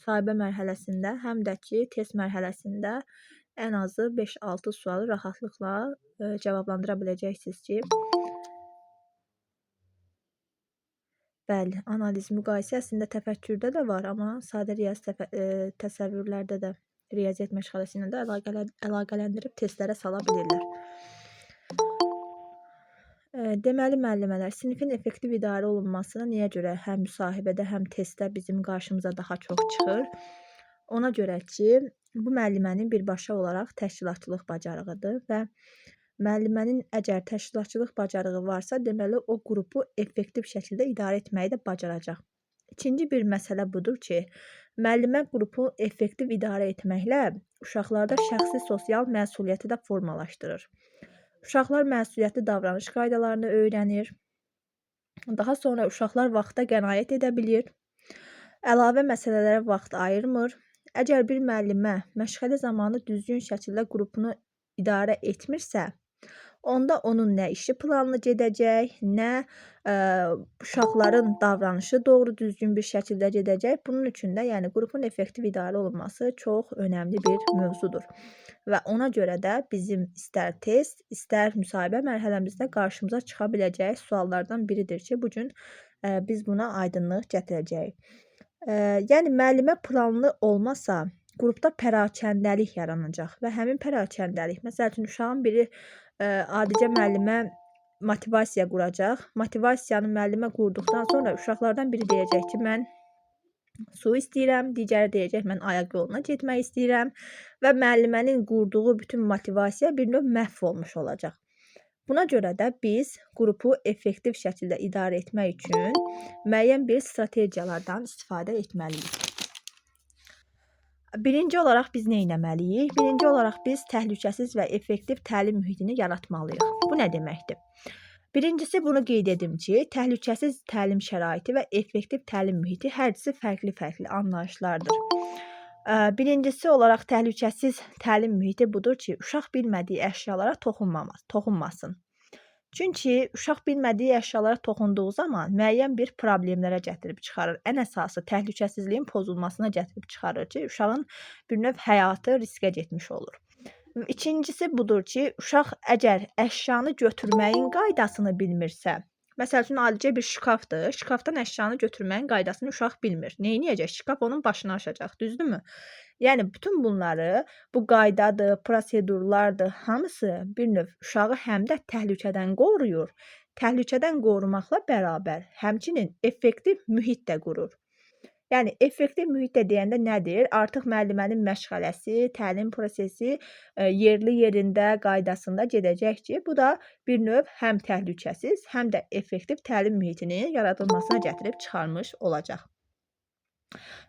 müsahibə mərhələsində, həm də ki, test mərhələsində ən azı 5-6 sualı rahatlıqla cavablandıra biləcəksiniz ki, bəli, analiz, müqayisə əslində təfəkkürdə də var, amma sadə riyazi təsəvvürlərdə də riyaziyyat məşğələsi ilə də əlaqələndirib testlərə sala bilirlər. Deməli, müəllimələr, sinifin effektiv idarə olunmasına niyə görə həm müsahibədə, həm testdə bizim qarşımıza daha çox çıxır? Ona görə ki, bu müəllimənin birbaşa olaraq təşkilatçılıq bacarığıdır və müəllimənin əgər təşkilatçılıq bacarığı varsa, deməli, o qrupu effektiv şəkildə idarə etməyi də bacaracaq. İkinci bir məsələ budur ki, müəllimə qrupu effektiv idarə etməklə uşaqlarda şəxsi sosial məsuliyyəti də formalaşdırır. Uşaqlar məsuliyyətli davranış qaydalarını öyrənir. Daha sonra uşaqlar vaxta qənaət edə bilir. Əlavə məsələlərə vaxt ayırmır. Əgər bir müəllimə məşğələ zamanı düzgün şəkildə qrupunu idarə etmirsə, onda onun nə işi planlı gedəcək, nə uşaqların davranışı doğru düzgün bir şəkildə gedəcək. Bunun üçün də yəni qrupun effektiv idarə olunması çox önəmli bir mövzudur. Və ona görə də bizim istər test, istər müsahibə mərhələmizdə qarşımıza çıxa biləcək suallardan biridir ki, bu gün biz buna aydınlıq gətirəcəyik. Yəni müəllimə planlı olmasa, qrupda pərakəndəlik yaranacaq və həmin pərakəndəlik, məsəl üçün uşağın biri adicə müəllimə motivasiya quracaq. Motivasiyanı müəllimə qurduqdan sonra uşaqlardan biri deyəcək ki, mən su istəyirəm, digəri deyəcək, mən ayaq yoluna getmək istəyirəm və müəllimənin qurduğu bütün motivasiya bir növ məhv olmuş olacaq. Buna görə də biz qrupu effektiv şəkildə idarə etmək üçün müəyyən bir strategiyalardan istifadə etməliyik. Birinci olaraq biz nə etməliyik? Birinci olaraq biz təhlükəsiz və effektiv təlim mühitini yaratmalıyıq. Bu nə deməkdir? Birincisi bunu qeyd edim ki, təhlükəsiz təlim şəraiti və effektiv təlim mühiti hər ikisi fərqli-fərqli anlayışlardır. Birincisi olaraq təhlükəsiz təlim mühiti budur ki, uşaq bilmədiyi əşyalara toxunmasın. Çünki uşaq bilmədiyi əşyalara toxunduğu zaman müəyyən bir problemlərə gətirib çıxarır. Ən əsası təhlükəsizliyin pozulmasına gətirib çıxarır ki, uşağın bir növ həyatı riskə getmiş olur. İkincisi budur ki, uşaq əgər əşyanı götürməyin qaydasını bilmirsə, məsəl üçün adicə bir şkafdır, şkafdan əşyanı götürməyin qaydasını uşaq bilmir. Neyniyəcək? Şkaf onun başını aşacaq, düzdürmü? Yəni, bütün bunları, bu qaydadır, prosedurlardır, hamısı bir növ uşağı həm də təhlükədən qoruyur, təhlükədən qorumaqla bərabər, həmçinin effektiv mühit də qurur. Yəni, effektiv mühit də deyəndə nədir? Artıq müəllimənin məşğələsi, təlim prosesi yerli yerində, qaydasında gedəcək ki, bu da bir növ həm təhlükəsiz, həm də effektiv təlim mühitinin yaradılmasına gətirib çıxarmış olacaq.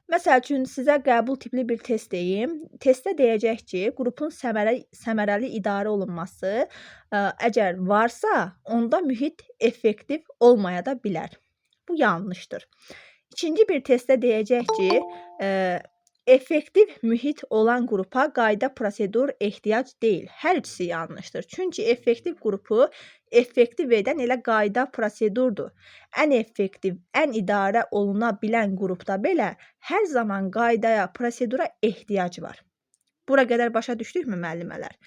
Məsəl üçün, sizə qəbul tipli bir test deyim. Testdə deyəcək ki, qrupun səmərəli idarə olunması əgər varsa, onda mühit effektiv olmaya da bilər. Bu yanlışdır. İkinci bir testdə deyəcək ki, effektiv mühit olan qrupa qayda, prosedur ehtiyac deyil. Hər ikisi yanlışdır. Çünki effektiv qrupu effektiv edən elə qayda, prosedurdur. Ən effektiv, ən idarə oluna bilən qrupda belə hər zaman qaydaya, prosedura ehtiyac var. Bura qədər başa düşdükmü müəllimələr?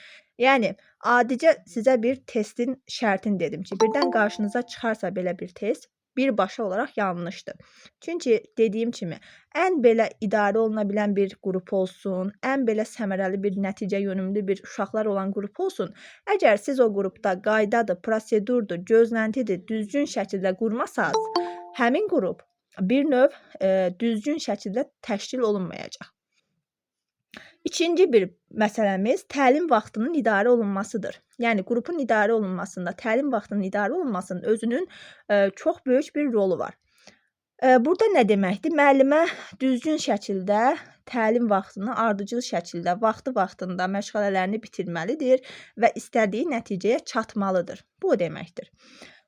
Yəni, adicə sizə bir testin şərtini dedim ki, birdən qarşınıza çıxarsa belə bir test, birbaşa olaraq yanlışdır. Çünki dediyim kimi, ən belə idarə oluna bilən bir qrup olsun, ən belə səmərəli bir nəticə yönümlü bir uşaqlar olan qrup olsun, əgər siz o qrupda qaydadır, prosedurdur, gözləntidir, düzgün şəkildə qurmasanız, həmin qrup bir növ düzgün şəkildə təşkil olunmayacaq. İkinci bir məsələmiz təlim vaxtının idarə olunmasıdır. Yəni, qrupun idarə olunmasında, təlim vaxtının idarə olunmasının özünün çox böyük bir rolu var. Burada nə deməkdir? Müəllimə düzgün şəkildə təlim vaxtını ardıcıl şəkildə, vaxtında məşğələlərini bitirməlidir və istədiyi nəticəyə çatmalıdır. Bu o deməkdir.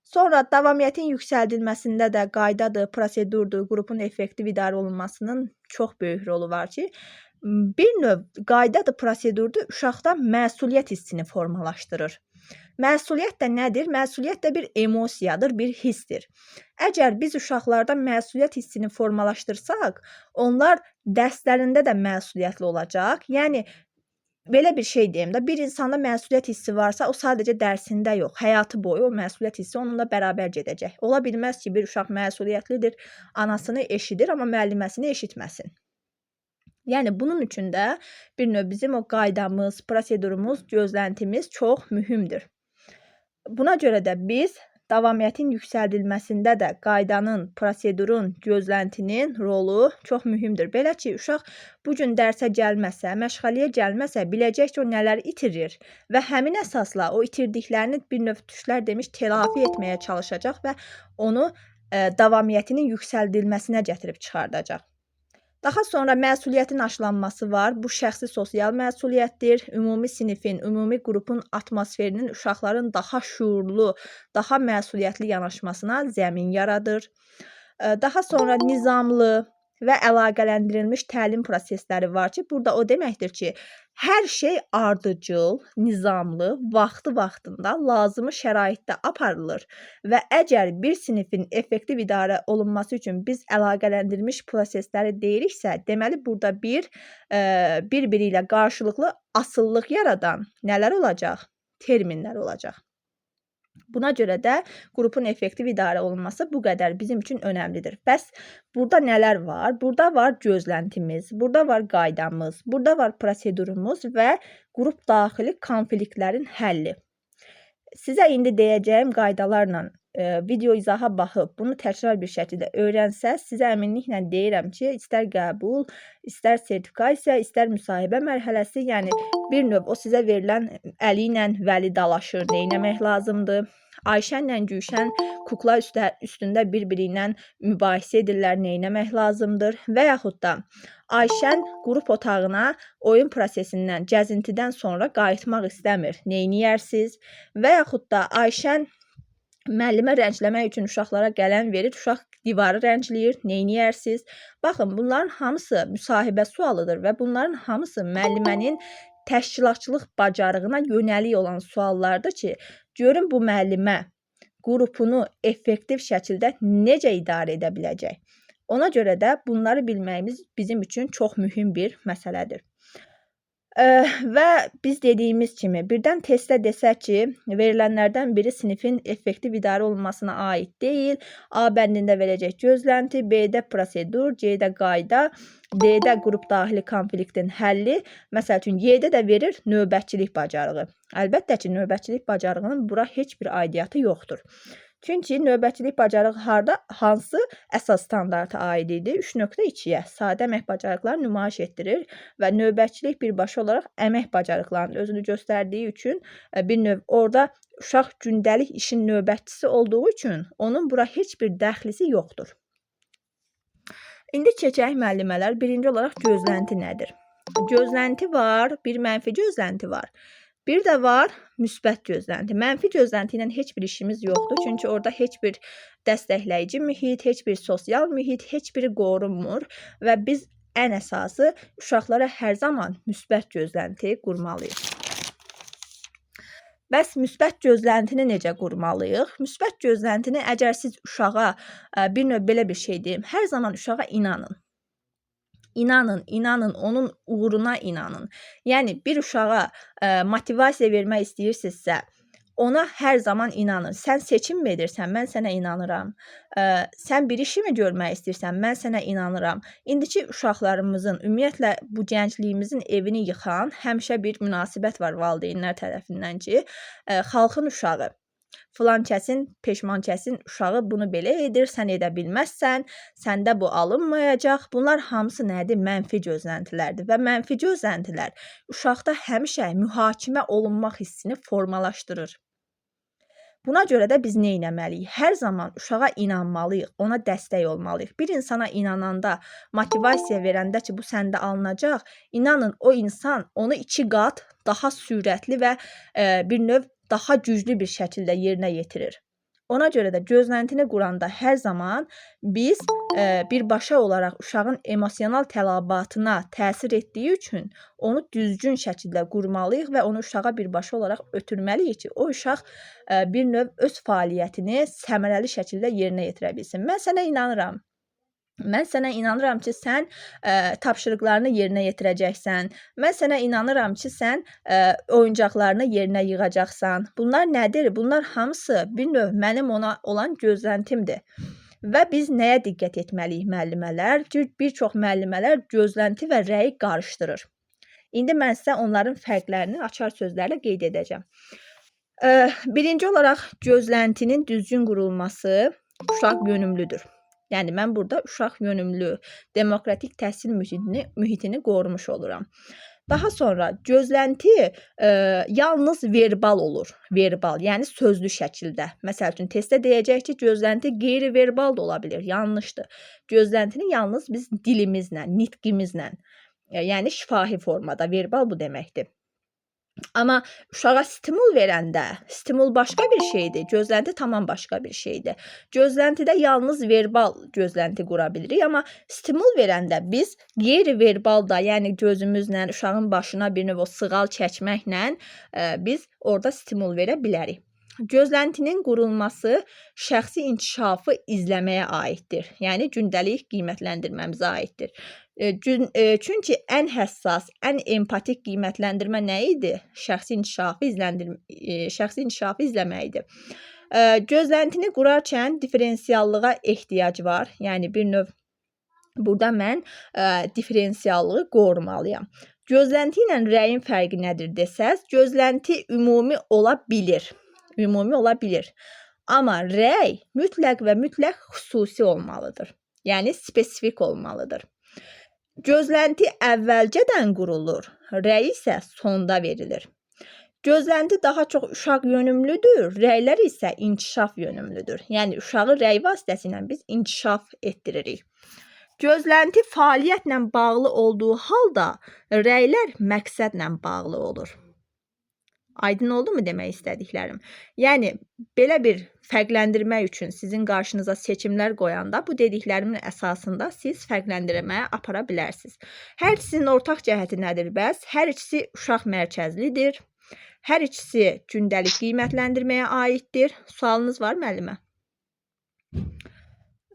Sonra davamiyyətin yüksəldilməsində də qaydadır, prosedurdur, qrupun effektiv idarə olunmasının çox böyük rolu var ki, bir növ qaydadır, prosedurdur, uşaqda məsuliyyət hissini formalaşdırır. Məsuliyyət də nədir? Məsuliyyət də bir emosiyadır, bir hissdir. Əgər biz uşaqlarda məsuliyyət hissini formalaşdırsaq, onlar dərslərində də məsuliyyətli olacaq. Yəni belə bir şey deyim də, bir insanda məsuliyyət hissi varsa, o sadəcə dərsində yox, həyatı boyu o məsuliyyət hissi onunla bərabər gedəcək. Ola bilməz ki, bir uşaq məsuliyyətlidir, anasını eşidir, amma müəlliməsini eşitməsin. Yəni bunun üçün də bir növ bizim o qaydamız, prosedurumuz, gözləntimiz çox mühümdür. Buna görə də biz davamiyyətin yüksəldilməsində də qaydanın, prosedurun, gözləntinin rolu çox mühümdür. Belə ki, uşaq bu gün dərsə gəlməsə, məşğələyə gəlməsə, biləcək ki, o nələri itirir və həmin əsasla o itirdiklərini bir növ tuşlar demiş telafi etməyə çalışacaq və onu davamiyyətinin yüksəldilməsinə gətirib çıxardacaq. Daha sonra məsuliyyətin aşılanması var. Bu şəxsi sosial məsuliyyətdir. Ümumi sinifin, ümumi qrupun atmosferinin uşaqların daha şuurlu, daha məsuliyyətli yanaşmasına zəmin yaradır. Daha sonra nizamlı və əlaqələndirilmiş təlim prosesləri var ki, burada o deməkdir ki, hər şey ardıcıl, nizamlı, vaxtı-vaxtında, lazımı şəraitdə aparılır və əgər bir sinifin effektiv idarə olunması üçün biz əlaqələndirilmiş prosesləri deyiriksə, deməli burada bir-biri ilə qarşılıqlı asıllıq yaradan nələr olacaq? Terminlər olacaq. Buna görə də qrupun effektiv idarə olunması bu qədər bizim üçün önəmlidir. Bəs burada nələr var? Burada var gözləntimiz, burada var qaydamız, burada var prosedurumuz və qrup daxili konfliktlərin həlli. Sizə indi deyəcəyim qaydalarla video izaha baxıb bunu təkrar bir şəkildə öyrənsəz, sizə əminliklə deyirəm ki, istər qəbul, istər sertifikasiya, istər müsahibə mərhələsi, yəni bir növ o sizə verilən Əli ilə Vəli dalaşır, nə etmək lazımdır? Ayşənlə Gülşən kukla üstündə bir-biri ilə mübahisə edirlər, nə etmək lazımdır? Və yaxud da Ayşən qrup otağına oyun prosesindən, gəzintidən sonra qayıtmaq istəmir, nə edərsiniz? Və yaxud da Ayşən müəllimə rəngləmək üçün uşaqlara qələm verir, uşaq divarı rəngləyir, nə edərsiniz? Baxın, bunların hamısı müsahibə sualıdır və bunların hamısı müəllimənin təşkilatçılıq bacarığına yönəlik olan suallardır ki, görün bu müəllimə qrupunu effektiv şəkildə necə idarə edə biləcək? Ona görə də bunları bilməyimiz bizim üçün çox mühüm bir məsələdir. Və biz dediyimiz kimi, birdən testdə desək ki, verilənlərdən biri sinifin effektiv idarə olunmasına aid deyil, A bəndində verəcək gözlənti, B-də prosedur, C-də qayda, D-də qrup daxili konfliktin həlli, məsəl üçün Y-də də verir növbətçilik bacarığı. Əlbəttə ki, növbətçilik bacarığının bura heç bir aidiyyatı yoxdur. Çünki növbətçilik bacarığı hansı əsas standarta aid idi? 3.2-yə sadə əmək bacarıqları nümayiş etdirir və növbətçilik birbaşa olaraq əmək bacarıqlarının özünü göstərdiyi üçün bir növ orada uşaq gündəlik işin növbətçisi olduğu üçün onun bura heç bir dəxlisi yoxdur. İndi keçək müəllimələr. Birinci olaraq gözlənti nədir? Gözlənti var, bir mənfi gözlənti var. Bir də var müsbət gözlənti. Mənfi gözlənti ilə heç bir işimiz yoxdur. Çünki orada heç bir dəstəkləyici mühit, heç bir sosial mühit, heç biri qorunmur və biz ən əsası uşaqlara hər zaman müsbət gözlənti qurmalıyıq. Bəs müsbət gözləntini necə qurmalıyıq? Müsbət gözləntini əgər siz uşağa bir növ belə bir şey deyim, hər zaman uşağa inanın. İnanın, onun uğruna inanın. Yəni, bir uşağa motivasiya vermək istəyirsinizsə, ona hər zaman inanın. Sən seçim mi edirsən, mən sənə inanıram. Sən bir işi mi görmək istəyirsən, mən sənə inanıram. İndiki uşaqlarımızın, ümumiyyətlə bu gəncliyimizin evini yıxan həmişə bir münasibət var valideynlər tərəfindən ki, xalqın uşağı. Filan kəsin, peşman kəsin uşağı bunu belə edir, sən edə bilməzsən, səndə bu alınmayacaq. Bunlar hamısı nədir? Mənfi gözləntilərdir və mənfi gözləntilər uşaqda həmişə mühakimə olunmaq hissini formalaşdırır. Buna görə də biz nə etməliyik? Hər zaman uşağa inanmalıyıq, ona dəstək olmalıyıq. Bir insana inananda, motivasiya verəndə ki, bu səndə alınacaq, inanın o insan onu 2 qat daha sürətli və bir növ daha güclü bir şəkildə yerinə yetirir. Ona görə də gözləntini quranda hər zaman biz birbaşa olaraq uşağın emosional tələbatına təsir etdiyi üçün onu düzgün şəkildə qurmalıyıq və onu uşağa birbaşa olaraq ötürməliyik ki, o uşaq bir növ öz fəaliyyətini səmərəli şəkildə yerinə yetirə bilsin. Mən sənə inanıram. Mən sənə inanıram ki, sən tapşırıqlarını yerinə yetirəcəksən. Mən sənə inanıram ki, sən oyuncaqlarını yerinə yığacaqsan. Bunlar nədir? Bunlar hamısı bir növ mənim ona olan gözləntimdir. Və biz nəyə diqqət etməliyik müəllimələr? Bir çox müəllimələr gözlənti və rəyi qarışdırır. İndi mən sizə onların fərqlərini açar sözlərlə qeyd edəcəm. Birinci olaraq gözləntinin düzgün qurulması uşaq yönümlüdür. Yəni, mən burada uşaq yönümlü, demokratik təhsil mühitini qorumuş oluram. Daha sonra gözlənti yalnız verbal olur. Verbal, yəni sözlü şəkildə. Məsəl üçün, testdə deyəcək ki, gözlənti qeyri-verbal da ola bilir. Yanlışdır. Gözləntini yalnız biz dilimizlə, nitqimizlə, yəni şifahi formada, verbal bu deməkdir. Amma uşağa stimul verəndə, stimul başqa bir şeydir, gözlənti tamam başqa bir şeydir. Gözləntidə yalnız verbal gözlənti qura bilirik, amma stimul verəndə biz qeyri-verbal da, yəni gözümüzlə, uşağın başına bir növ o sığal çəkməklə biz orada stimul verə bilərik. Gözləntinin qurulması şəxsi inkişafı izləməyə aiddir. Yəni, gündəlik qiymətləndirməmizə aiddir. Çünki ən həssas, ən empatik qiymətləndirmə nə idi? Şəxsi inkişafı izləməkdir. Gözləntini qurarkən diferensiallığa ehtiyac var. Yəni, bir növ burada mən diferensiallığı qorumalıyam. Gözlənti ilə rəyin fərqi nədir desəz, gözlənti ümumi ola bilir. Ümumi ola bilir. Amma rəy mütləq və mütləq xüsusi olmalıdır. Yəni, spesifik olmalıdır. Gözlənti əvvəlcədən qurulur, rəy isə sonda verilir. Gözlənti daha çox uşaq yönümlüdür, rəylər isə inkişaf yönümlüdür. Yəni, uşağı rəy vasitəsilə biz inkişaf etdiririk. Gözlənti fəaliyyətlə bağlı olduğu halda, rəylər məqsədlə bağlı olur. Aydın oldu mu demək istədiklərim? Yəni, belə bir fərqləndirmək üçün sizin qarşınıza seçimlər qoyanda bu dediklərimin əsasında siz fərqləndirməyə apara bilərsiniz. Hər ikisinin ortaq cəhəti nədir bəs? Hər ikisi uşaq mərkəzlidir. Hər ikisi gündəlik qiymətləndirməyə aiddir. Sualınız var müəllimə?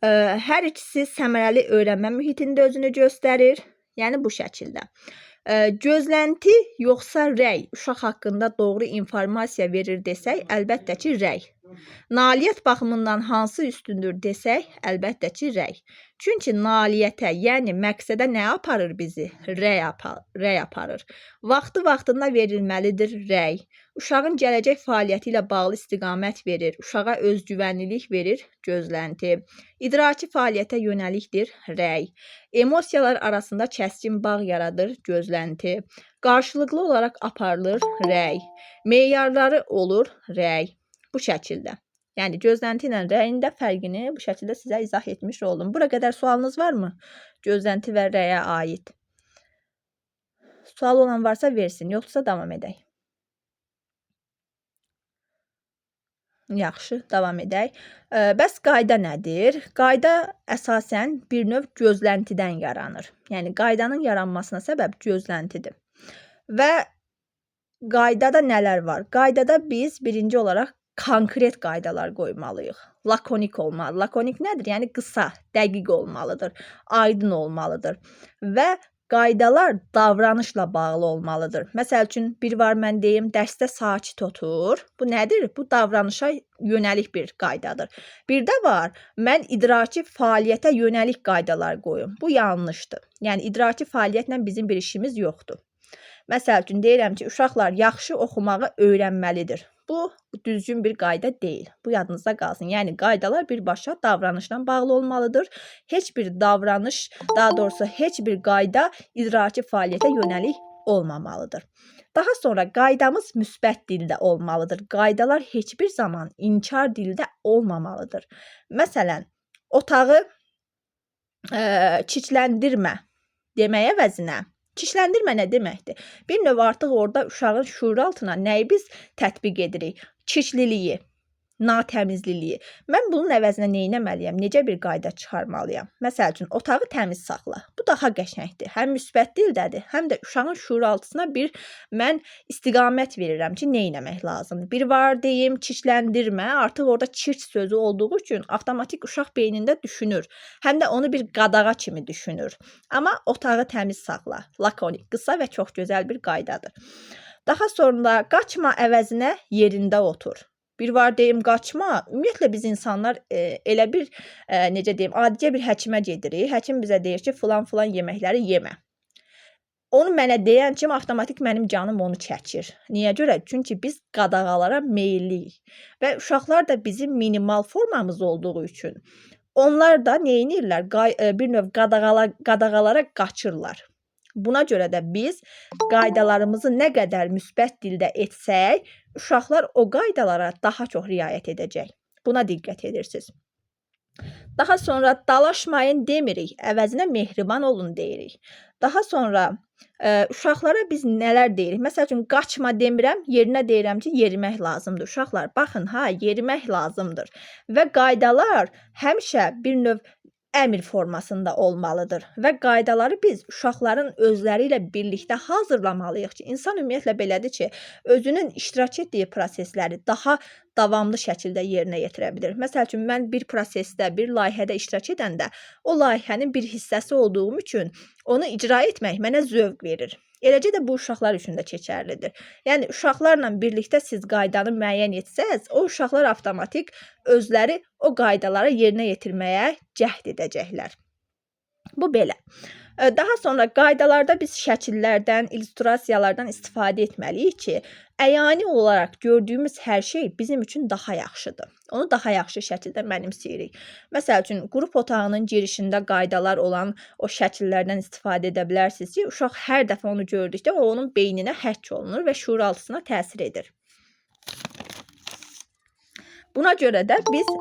Hər ikisi səmərəli öyrənmə mühitində özünü göstərir. Yəni, bu şəkildə. Gözlənti yoxsa rəy uşaq haqqında doğru informasiya verir desək, əlbəttə ki, rəy. Nailiyyət baxımından hansı üstündür desək, əlbəttə ki, rəy. Çünki nailiyyətə, yəni məqsədə nə aparır bizi? Rəy aparır. Vaxtında verilməlidir rəy. Uşağın gələcək fəaliyyəti ilə bağlı istiqamət verir. Uşağa özgüvənlilik verir gözlənti. İdraki fəaliyyətə yönəlikdir rəy. Emosiyalar arasında kəskin bağ yaradır gözlənti. Qarşılıqlı olaraq aparılır rəy. Meyarları olur rəy. Bu şəkildə. Yəni, gözlənti ilə rəyin də fərqini bu şəkildə sizə izah etmiş oldum. Bura qədər sualınız varmı? Gözlənti və rəyə aid. Sual olan varsa versin, yoxsa davam edək. Yaxşı, davam edək. Bəs qayda nədir? Qayda əsasən bir növ gözləntidən yaranır. Yəni, qaydanın yaranmasına səbəb gözləntidir. Və qaydada nələr var? Qaydada biz birinci olaraq konkret qaydalar qoymalıyıq. Lakonik olmalı. Lakonik nədir? Yəni, qısa, dəqiq olmalıdır, aydın olmalıdır. Və qaydalar davranışla bağlı olmalıdır. Məsəl üçün, bir var mən deyim, dərsdə sakit otur. Bu nədir? Bu davranışa yönəlik bir qaydadır. Bir də var, mən idraki fəaliyyətə yönəlik qaydalar qoyum. Bu yanlışdır. Yəni, idraki fəaliyyətlə bizim bir işimiz yoxdur. Məsəl üçün, deyirəm ki, uşaqlar yaxşı oxumağı öyrənməlidir. Bu, düzgün bir qayda deyil. Bu, yadınızda qalsın. Yəni, qaydalar birbaşa davranışla bağlı olmalıdır. Heç bir davranış, daha doğrusu, heç bir qayda idraki fəaliyyətə yönəlik olmamalıdır. Daha sonra, qaydamız müsbət dildə olmalıdır. Qaydalar heç bir zaman inkar dildə olmamalıdır. Məsələn, otağı çirkləndirmə deməyə əvəzinə, çirkləndirmə nə deməkdir? Bir növ artıq orada uşağın şuur altına nəyi biz tətbiq edirik? Çirkliliyi. natəmizliliyi. Mən bunun əvəzinə nə etməliyəm? Necə bir qayda çıxarmalıyam? Məsəl üçün, otağı təmiz saxla. Bu daha qəşəngdir. Həm müsbət dildədir, həm də uşağın şuuraltısına bir mən istiqamət verirəm ki, nə etmək lazımdır. Bir var deyim, çirkləndirmə. Artıq orada çirk sözü olduğu üçün avtomatik uşaq beynində düşünür. Həm də onu bir qadağa kimi düşünür. Amma otağı təmiz saxla. Lakonik, qısa və çox gözəl bir qaydadır. Daha sonra qaçma əvəzinə yerində otur. Bir var deyim qaçma. Ümumiyyətlə biz insanlar elə bir necə deyim, adicə bir həkimə gedirik. Həkim bizə deyir ki, filan yeməkləri yemə. Onu mənə deyən kimi avtomatik mənim canım onu çəkir. Niyə görə? Çünki biz qadağalara meyilliyik. Və uşaqlar da bizim minimal formamız olduğu üçün onlar da nə edirlər? Bir növ qadağalara qaçırlar. Buna görə də biz qaydalarımızı nə qədər müsbət dildə etsək, uşaqlar o qaydalara daha çox riayət edəcək. Buna diqqət edirsiniz. Daha sonra dalaşmayın demirik, əvəzinə mehriban olun deyirik. Daha sonra uşaqlara biz nələr deyirik? Məsəl üçün, qaçma demirəm, yerinə deyirəm ki, yerimək lazımdır. Uşaqlar, baxın, yerimək lazımdır. Və qaydalar həmişə bir növ əmr formasında olmalıdır və qaydaları biz uşaqların özləri ilə birlikdə hazırlamalıyıq ki, insan ümumiyyətlə belədir ki, özünün iştirak etdiyi prosesləri daha davamlı şəkildə yerinə yetirə bilir. Məsəl üçün, mən bir prosesdə, bir layihədə iştirak edəndə o layihənin bir hissəsi olduğum üçün onu icra etmək mənə zövq verir. Eləcə də bu uşaqlar üçün də keçərlidir. Yəni, uşaqlarla birlikdə siz qaydanı müəyyən etsəz, o uşaqlar avtomatik özləri o qaydaları yerinə yetirməyə cəhd edəcəklər. Bu belə. Daha sonra qaydalarda biz şəkillərdən, illüstrasiyalardan istifadə etməliyik ki, əyani olaraq gördüyümüz hər şey bizim üçün daha yaxşıdır. Onu daha yaxşı şəkildə mənimsəyirik. Məsəl üçün, qrup otağının girişində qaydalar olan o şəkillərdən istifadə edə bilərsiniz ki, uşaq hər dəfə onu gördükdə o onun beyninə həkk olunur və şuuraltısına təsir edir. Buna görə də biz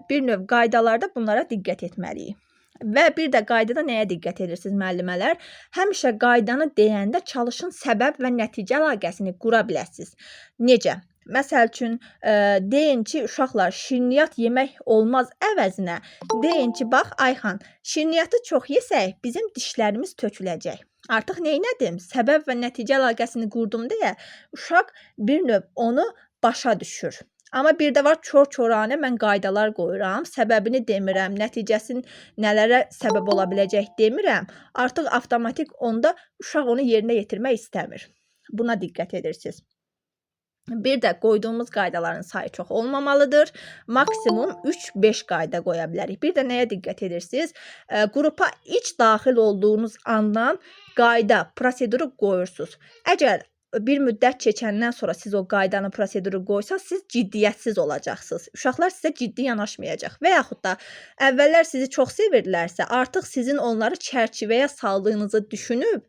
bir növ qaydalarda bunlara diqqət etməliyik. Və bir də qaydada nəyə diqqət edirsiniz müəllimələr? Həmişə qaydanı deyəndə çalışın səbəb və nəticə əlaqəsini qura biləsiniz. Necə? Məsəl üçün, deyin ki, uşaqlar, şirniyyat yemək olmaz əvəzinə. Deyin ki, bax, Ayxan, şirniyyatı çox yesək, bizim dişlərimiz töküləcək. Artıq neynədim? Səbəb və nəticə əlaqəsini qurdum deyə, uşaq bir növ onu başa düşür. Amma bir də var, kör-köranə mən qaydalar qoyuram, səbəbini demirəm, nəticəsin nələrə səbəb ola biləcək demirəm. Artıq avtomatik onda uşaq onu yerinə yetirmək istəmir. Buna diqqət edirsiniz. Bir də qoyduğumuz qaydaların sayı çox olmamalıdır. Maksimum 3-5 qayda qoya bilərik. Bir də nəyə diqqət edirsiniz? Qrupa ilk daxil olduğunuz andan qayda, proseduru qoyursunuz. Əgər bir müddət keçəndən sonra siz o qaydanı, proseduru qoysaz, siz ciddiyyətsiz olacaqsınız. Uşaqlar sizə ciddi yanaşmayacaq. Və yaxud da əvvəllər sizi çox sevirdilərsə, artıq sizin onları çərçivəyə saldığınızı düşünüb,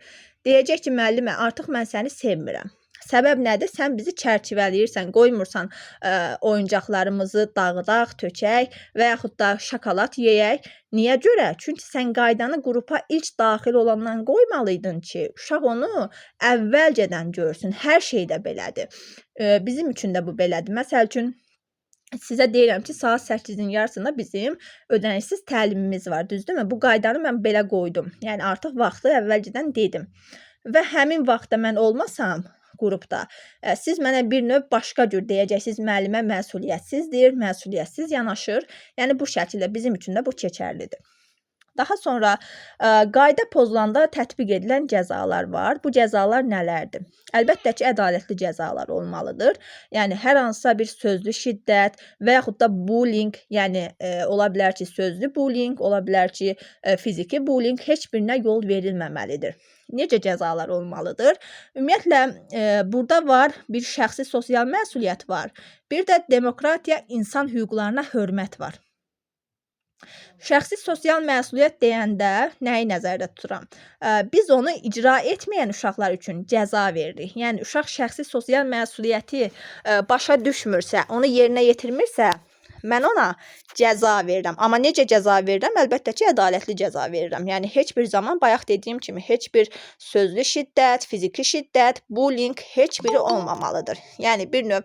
deyəcək ki, müəllimə, artıq mən səni sevmirəm. Səbəb nədir? Sən bizi çərçivələyirsən, qoymursan oyuncaqlarımızı dağıdaq, tökək və yaxud da şokolad yeyək. Niyə görə? Çünki sən qaydanı qrupa ilk daxil olandan qoymalıydın ki, uşaq onu əvvəlcədən görsün. Hər şey də belədir. Bizim üçün də bu belədir. Məsəl üçün, sizə deyirəm ki, saat 8-in yarısında bizim ödənişsiz təlimimiz var, düzdürmü? Bu qaydanı mən belə qoydum. Yəni, artıq vaxtı əvvəlcədən dedim. Və həmin vaxtda mən olmasam, qrupda. Siz mənə bir növ başqa cür deyəcəksiniz, müəllimə məsuliyyətsizdir, məsuliyyətsiz yanaşır. Yəni, bu şəkildə bizim üçün də bu keçərlidir. Daha sonra qayda pozulanda tətbiq edilən cəzalar var. Bu cəzalar nələrdir? Əlbəttə ki, ədalətli cəzalar olmalıdır. Yəni, hər hansısa bir sözlü şiddət və yaxud da bullying, yəni ola bilər ki, sözlü bullying, ola bilər ki, fiziki bullying, heç birinə yol verilməməlidir. Necə cəzalar olmalıdır? Ümumiyyətlə, burada var, bir şəxsi sosial məsuliyyət var. Bir də demokratiya, insan hüquqlarına hörmət var. Şəxsi sosial məsuliyyət deyəndə nəyi nəzərdə tuturam? Biz onu icra etməyən uşaqlar üçün cəza veririk. Yəni, uşaq şəxsi sosial məsuliyyəti başa düşmürsə, onu yerinə yetirmirsə, mən ona cəza verirəm. Amma necə cəza verirəm? Əlbəttə ki, ədalətli cəza verirəm. Yəni heç bir zaman bayaq dediyim kimi heç bir sözlü şiddət, fiziki şiddət, bullying heç biri olmamalıdır. Yəni bir növ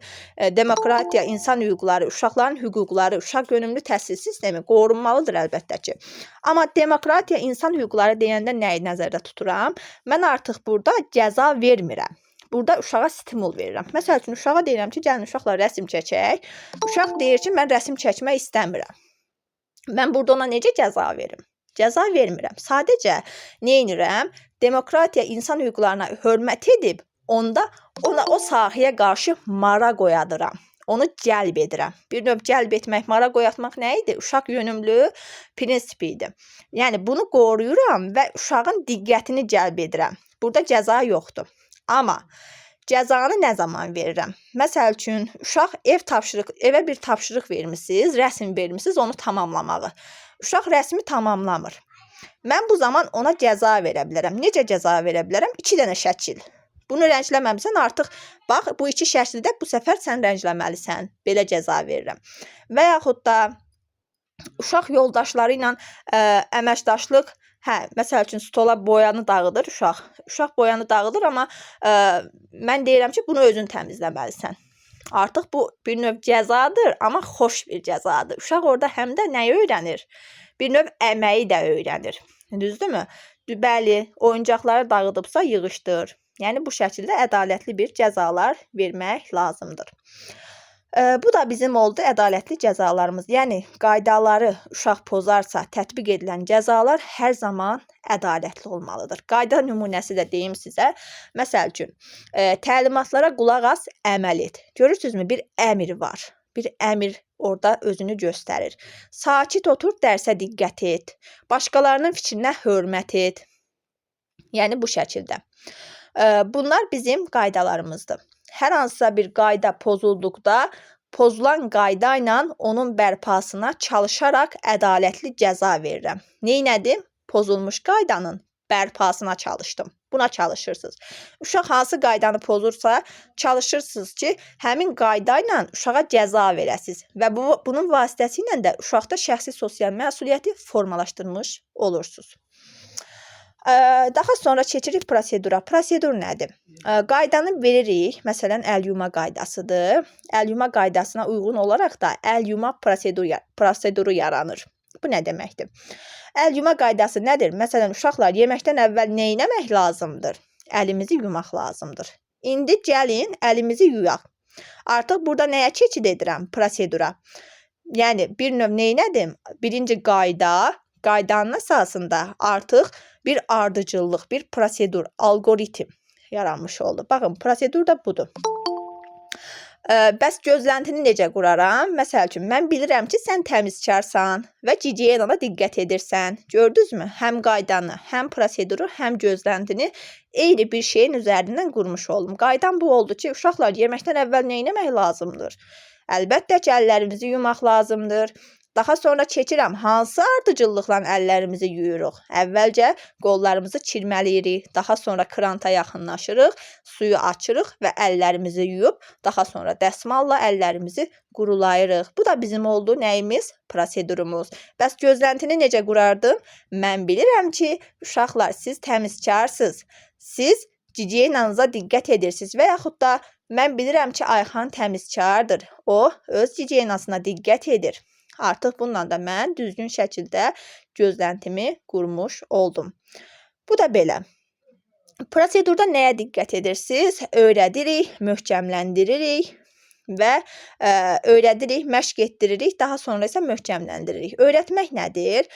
demokratiya, insan hüquqları, uşaqların hüquqları, uşaq yönümlü təhsil sistemi qorunmalıdır əlbəttə ki. Amma demokratiya, insan hüquqları deyəndə nəyi nəzərdə tuturam? Mən artıq burada cəza vermirəm. Burada uşağa stimul verirəm. Məsəl üçün, uşağa deyirəm ki, gəlin uşaqla rəsm çəkək. Uşaq deyir ki, mən rəsm çəkmək istəmirəm. Mən burada ona necə cəza verim? Cəza vermirəm. Sadəcə nə edirəm? Demokratiya, insan hüquqlarına hörmət edib, ona o sahəyə qarşı maraq oyadıram. Onu cəlb edirəm. Bir növ cəlb etmək, maraq oyatmaq nə idi? Uşaq yönümlü prinsipi idi. Yəni bunu qoruyuram və uşağın diqqətini cəlb edirəm. Burada cəza yoxdur. Amma cəzanı nə zaman verirəm? Məsəl üçün, uşaq evə bir tapşırıq vermisiniz, rəsm vermisiniz, onu tamamlamağı. Uşaq rəsmi tamamlamır. Mən bu zaman ona cəza verə bilərəm. Necə cəza verə bilərəm? 2 dənə şəkil. Bunu rəngləməmisən, artıq bax, bu 2 şəkildə bu səfər sən rəngləməlisən. Belə cəza verirəm. Və yaxud da uşaq yoldaşları ilə əməkdaşlıq. Məsəl üçün, stola boyanı dağıdır uşaq. Uşaq boyanı dağıdır, amma mən deyirəm ki, bunu özün təmizləməlisən. Artıq bu bir növ cəzadır, amma xoş bir cəzadır. Uşaq orada həm də nəyi öyrənir? Bir növ əməyi də öyrənir. Düzdürmü? Bəli, oyuncaqları dağıdıbsa yığışdır. Yəni, bu şəkildə ədalətli bir cəzalar vermək lazımdır. Bu da bizim oldu ədalətli cəzalarımız. Yəni, qaydaları uşaq pozarsa tətbiq edilən cəzalar hər zaman ədalətli olmalıdır. Qayda nümunəsi də deyim sizə. Məsəl üçün, təlimatlara qulaq as, əməl et. Görürsünüzmü? Bir əmr var. Bir əmr orada özünü göstərir. Sakit otur, dərsə diqqət et. Başqalarının fikrinə hörmət et. Yəni, bu şəkildə. Bunlar bizim qaydalarımızdır. Hər hansısa bir qayda pozulduqda, pozulan qayda ilə onun bərpasına çalışaraq ədalətli cəza verirəm. Neynədim? Pozulmuş qaydanın bərpasına çalışdım. Buna çalışırsınız. Uşaq hansı qaydanı pozursa, çalışırsınız ki, həmin qayda ilə uşağa cəza verəsiniz. Və bunun vasitəsilə də uşaqda şəxsi sosial məsuliyyəti formalaşdırmış olursunuz. Daha sonra keçirik prosedura. Prosedur nədir? Qaydanı veririk. Məsələn, əl yuma qaydasıdır. Əl yuma qaydasına uyğun olaraq da əl yuma proseduru yaranır. Bu nə deməkdir? Əl yuma qaydası nədir? Məsələn, uşaqlar yeməkdən əvvəl nə etmək lazımdır? Əlimizi yumaq lazımdır. İndi gəlin əlimizi yuyaq. Artıq burada nəyə keçid edirəm? Prosedura. Yəni, bir növ nə etdim? Birinci qaydanın əsasında artıq bir ardıcıllıq, bir prosedur, algoritm yaranmış oldu. Baxın, prosedur da budur. Bəs gözləntini necə quraram? Məsəl üçün, mən bilirəm ki, sən təmizkarsan və gigiyenana diqqət edirsən. Gördünüzmü? Həm qaydanı, həm proseduru, həm gözləntini eyni bir şeyin üzərindən qurmuş oldum. Qaydan bu oldu ki, uşaqlar yeməkdən əvvəl nə etmək lazımdır? Əlbəttə ki, əllərimizi yumaq lazımdır. Daha sonra keçirəm, hansı ardıcıllıqla əllərimizi yuyuruq? Əvvəlcə qollarımızı çirməliyirik, daha sonra kranta yaxınlaşırıq, suyu açırıq və əllərimizi yuyub, daha sonra dəsmalla əllərimizi qurulayırıq. Bu da bizim oldu nəyimiz? Prosedurumuz. Bəs gözləntini necə qurardım? Mən bilirəm ki, uşaqlar, siz təmizkarsınız. Siz gigiyenanıza diqqət edirsiniz və yaxud da mən bilirəm ki, Ayxan təmizkardır. O, öz gigiyenasına diqqət edir. Artıq bununla da mən düzgün şəkildə gözləntimi qurmuş oldum. Bu da belə. Prosedurda nəyə diqqət edirsiniz? Öyrədirik, möhkəmləndiririk və öyrədirik, məşq etdiririk, daha sonra isə möhkəmləndiririk. Öyrətmək nədir?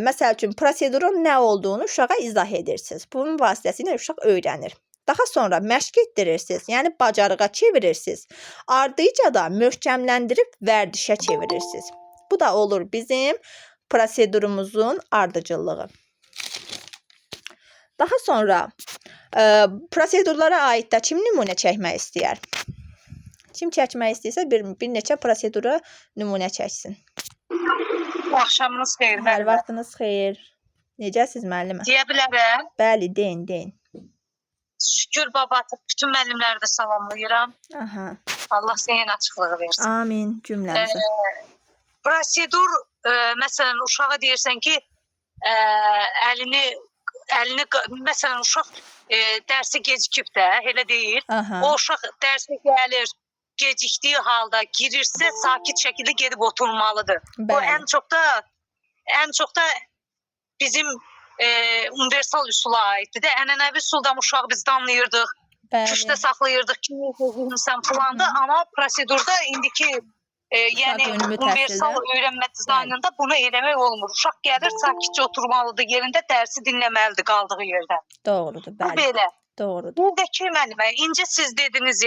Məsəl üçün, prosedurun nə olduğunu uşağa izah edirsiniz. Bunun vasitəsilə uşaq öyrənir. Daha sonra məşq etdirirsiniz, yəni bacarığa çevirirsiniz. Ardıca da möhkəmləndirib vərdişə çevirirsiniz. Bu da olur bizim prosedurumuzun ardıcıllığı. Daha sonra prosedurlara aid də kim nümunə çəkmək istəyər? Kim çəkmək istəyirsə bir neçə prosedura nümunə çəksin. Axşamınız xeyir. Hər vaxtınız xeyir. Necəsiz müəllimə? Deyə bilərəm. Bəli, deyin. Şükür babatı, bütün müəllimləri də salamlayıram. Aha. Allah sənin açıqlığı versin. Amin cümləmizə. prosedur məsələn uşağa deyirsən ki, əlini məsələn uşaq dərsi gecikib də, elə deyil. Aha. O uşaq dərsə gəlir, gecikdiyi halda girirsə sakit şəkildə gedib oturmalıdır. Bu Bəli. ən çox da bizim universal üsula aiddir də. Ənənəvi üsulda uşağı biz danlayırdıq, küşdə Bəli. saxlayırdıq ki, sən planda, amma prosedurda indiki yəni ünümlü universal təhsildə. öyrənmə dizaynında bunu eləmək olmur. Uşaq gəlir, sakitcə oturmalıdır yerində, dərsi dinləməlidir qaldığı yerdə. Doğrudur, Bu bəli. belə. Doğrudur. Buradakı müəllimə, incə siz dediniz,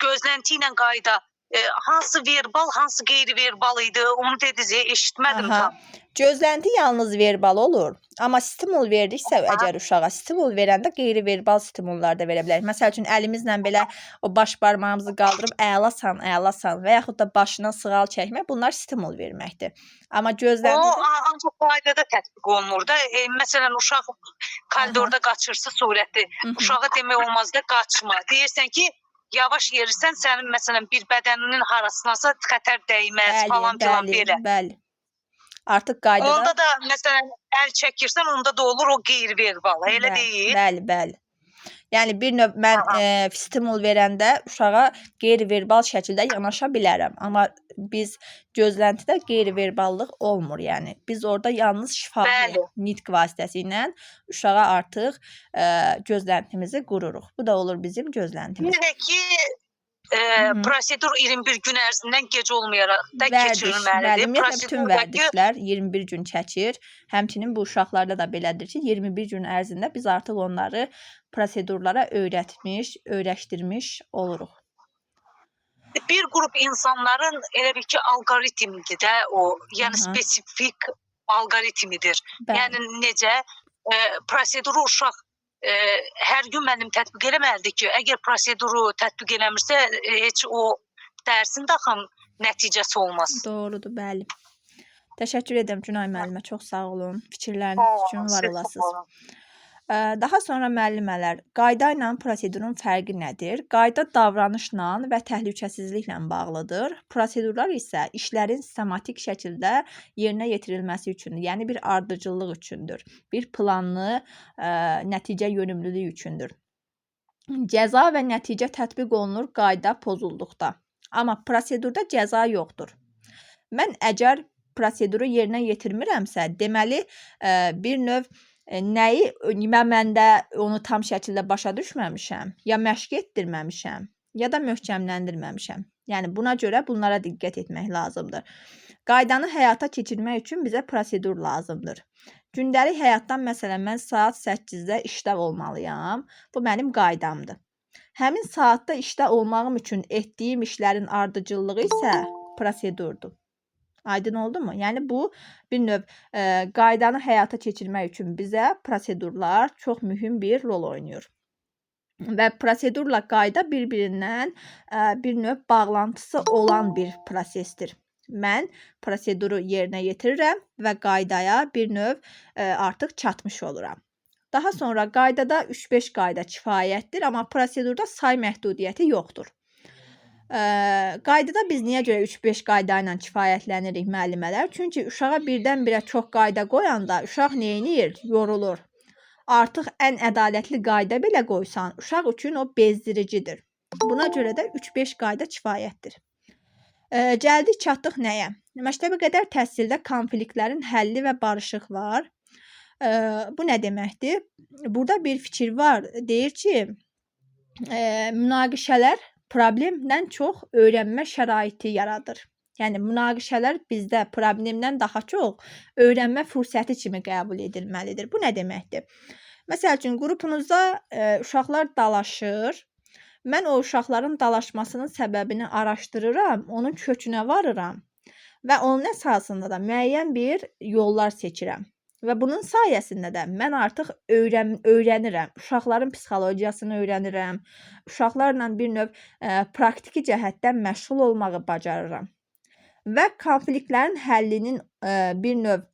gözlənti ilə qayda, hansı verbal, hansı qeyri-verbal idi, onu dediniz, eşitmədim Aha. tam. Gözlənti yalnız verbal olur. Amma stimul verdiksə əgər uşağa stimul verəndə qeyri-verbal stimullar da verə bilərik. Məsəl üçün əlimizlə belə o baş barmağımızı qaldırıb əlasan, əlasan və yaxud da başına sığal çəkmək bunlar stimul verməkdir. Amma O gözləntidə ancaq qaydada tətbiq olunur da. Məsələn, uşaq koridorda qaçırsa surətli, uşağa demək olmaz da qaçma. Deyirsən ki, yavaş yerirsən, sənin məsələn bir bədəninin harasınasa xətər dəyməz falan filan belə. Bəli. Artıq qaydada Onda da məsələn əl çəkirsən, onda da olur o qeyri-verbal, elə deyil. Bəli. Yəni bir növ mən stimul verəndə uşağa qeyri-verbal şəkildə yanaşa bilərəm. Amma biz gözləntidə qeyri-verballıq olmur, yəni. Biz orada yalnız şifahi nitq vasitəsilə uşağa artıq gözləntimizi qururuq. Bu da olur bizim gözləntimiz. Bir də ki, prosedur 21 gün ərzindən gec olmayaraq da keçirilməlidir. Ümumiyyətlə bütün vərdişlər 21 gün çəkir. Həmçinin bu uşaqlarda da belədir ki, 21 gün ərzində biz artıq onları prosedurlara öyrəşdirmiş oluruq. Bir qrup insanların elə bir ki, alqoritmidir də o, yəni spesifik alqoritmidir. Yəni necə proseduru uşaq hər gün müəllim tətbiq eləməlidir ki, əgər proseduru tətbiq eləmirsə, heç o dərsin də axı nəticəsi olmaz. Doğrudur, bəli. Təşəkkür edirəm Günay müəllimə, çox sağ olun. Fikirləriniz üçün var olasınız. Daha sonra müəllimələr, qayda ilə prosedurun fərqi nədir? Qayda davranışla və təhlükəsizliklə bağlıdır. Prosedurlar isə işlərin sistematik şəkildə yerinə yetirilməsi üçündür. Yəni bir ardıcıllıq üçündür. Bir planlı nəticə yönümlülük üçündür. Cəza və nəticə tətbiq olunur qayda pozulduqda. Amma prosedurda cəza yoxdur. Mən əgər proseduru yerinə yetirmirəmsə, deməli bir növ nəyi məndə onu tam şəkildə başa düşməmişəm, ya məşq etdirməmişəm, ya da möhkəmləndirməmişəm. Yəni buna görə bunlara diqqət etmək lazımdır. Qaydanı həyata keçirmək üçün bizə prosedur lazımdır. Gündəlik həyatdan məsələn mən saat 8-də işdə olmalıyam. Bu mənim qaydamdır. Həmin saatda işdə olmağım üçün etdiyim işlərin ardıcıllığı isə prosedurdur. Aydın oldu mu? Yəni bu bir növ qaydanı həyata keçirmək üçün bizə prosedurlar çox mühüm bir rol oynayır. Və prosedurla qayda bir-birindən bir növ bağlantısı olan bir prosesdir. Mən proseduru yerinə yetirirəm və qaydaya bir növ artıq çatmış oluram. Daha sonra qaydada 3-5 qayda kifayətdir, amma prosedurda say məhdudiyyəti yoxdur. Qaydada biz niyə görə 3-5 qayda ilə kifayətlənirik müəllimələr? Çünki uşağa birdən-birə çox qayda qoyanda uşaq neynir? Yorulur. Artıq ən ədalətli qayda belə qoysan, uşaq üçün o bezdiricidir. Buna görə də 3-5 qayda kifayətdir. Gəldik, çatdıq nəyə? Məktəbə qədər təhsildə konfliktlərin həlli və barışıq var. Bu nə deməkdir? Burada bir fikir var. Deyir ki, münaqişələr problemdən çox öyrənmə şəraiti yaradır. Yəni münaqişələr bizdə problemdən daha çox öyrənmə fürsəti kimi qəbul edilməlidir. Bu nə deməkdir? Məsəl üçün qrupunuzda uşaqlar dalaşır. Mən o uşaqların dalaşmasının səbəbini araşdırıram, onun kökünə varıram və onun əsasında da müəyyən bir yollar seçirəm. Və bunun sayəsində də mən artıq öyrənirəm. Uşaqların psixologiyasını öyrənirəm. Uşaqlarla bir növ praktiki cəhətdən məşğul olmağı bacarıram. Və konfliktlərin həllinin bir növ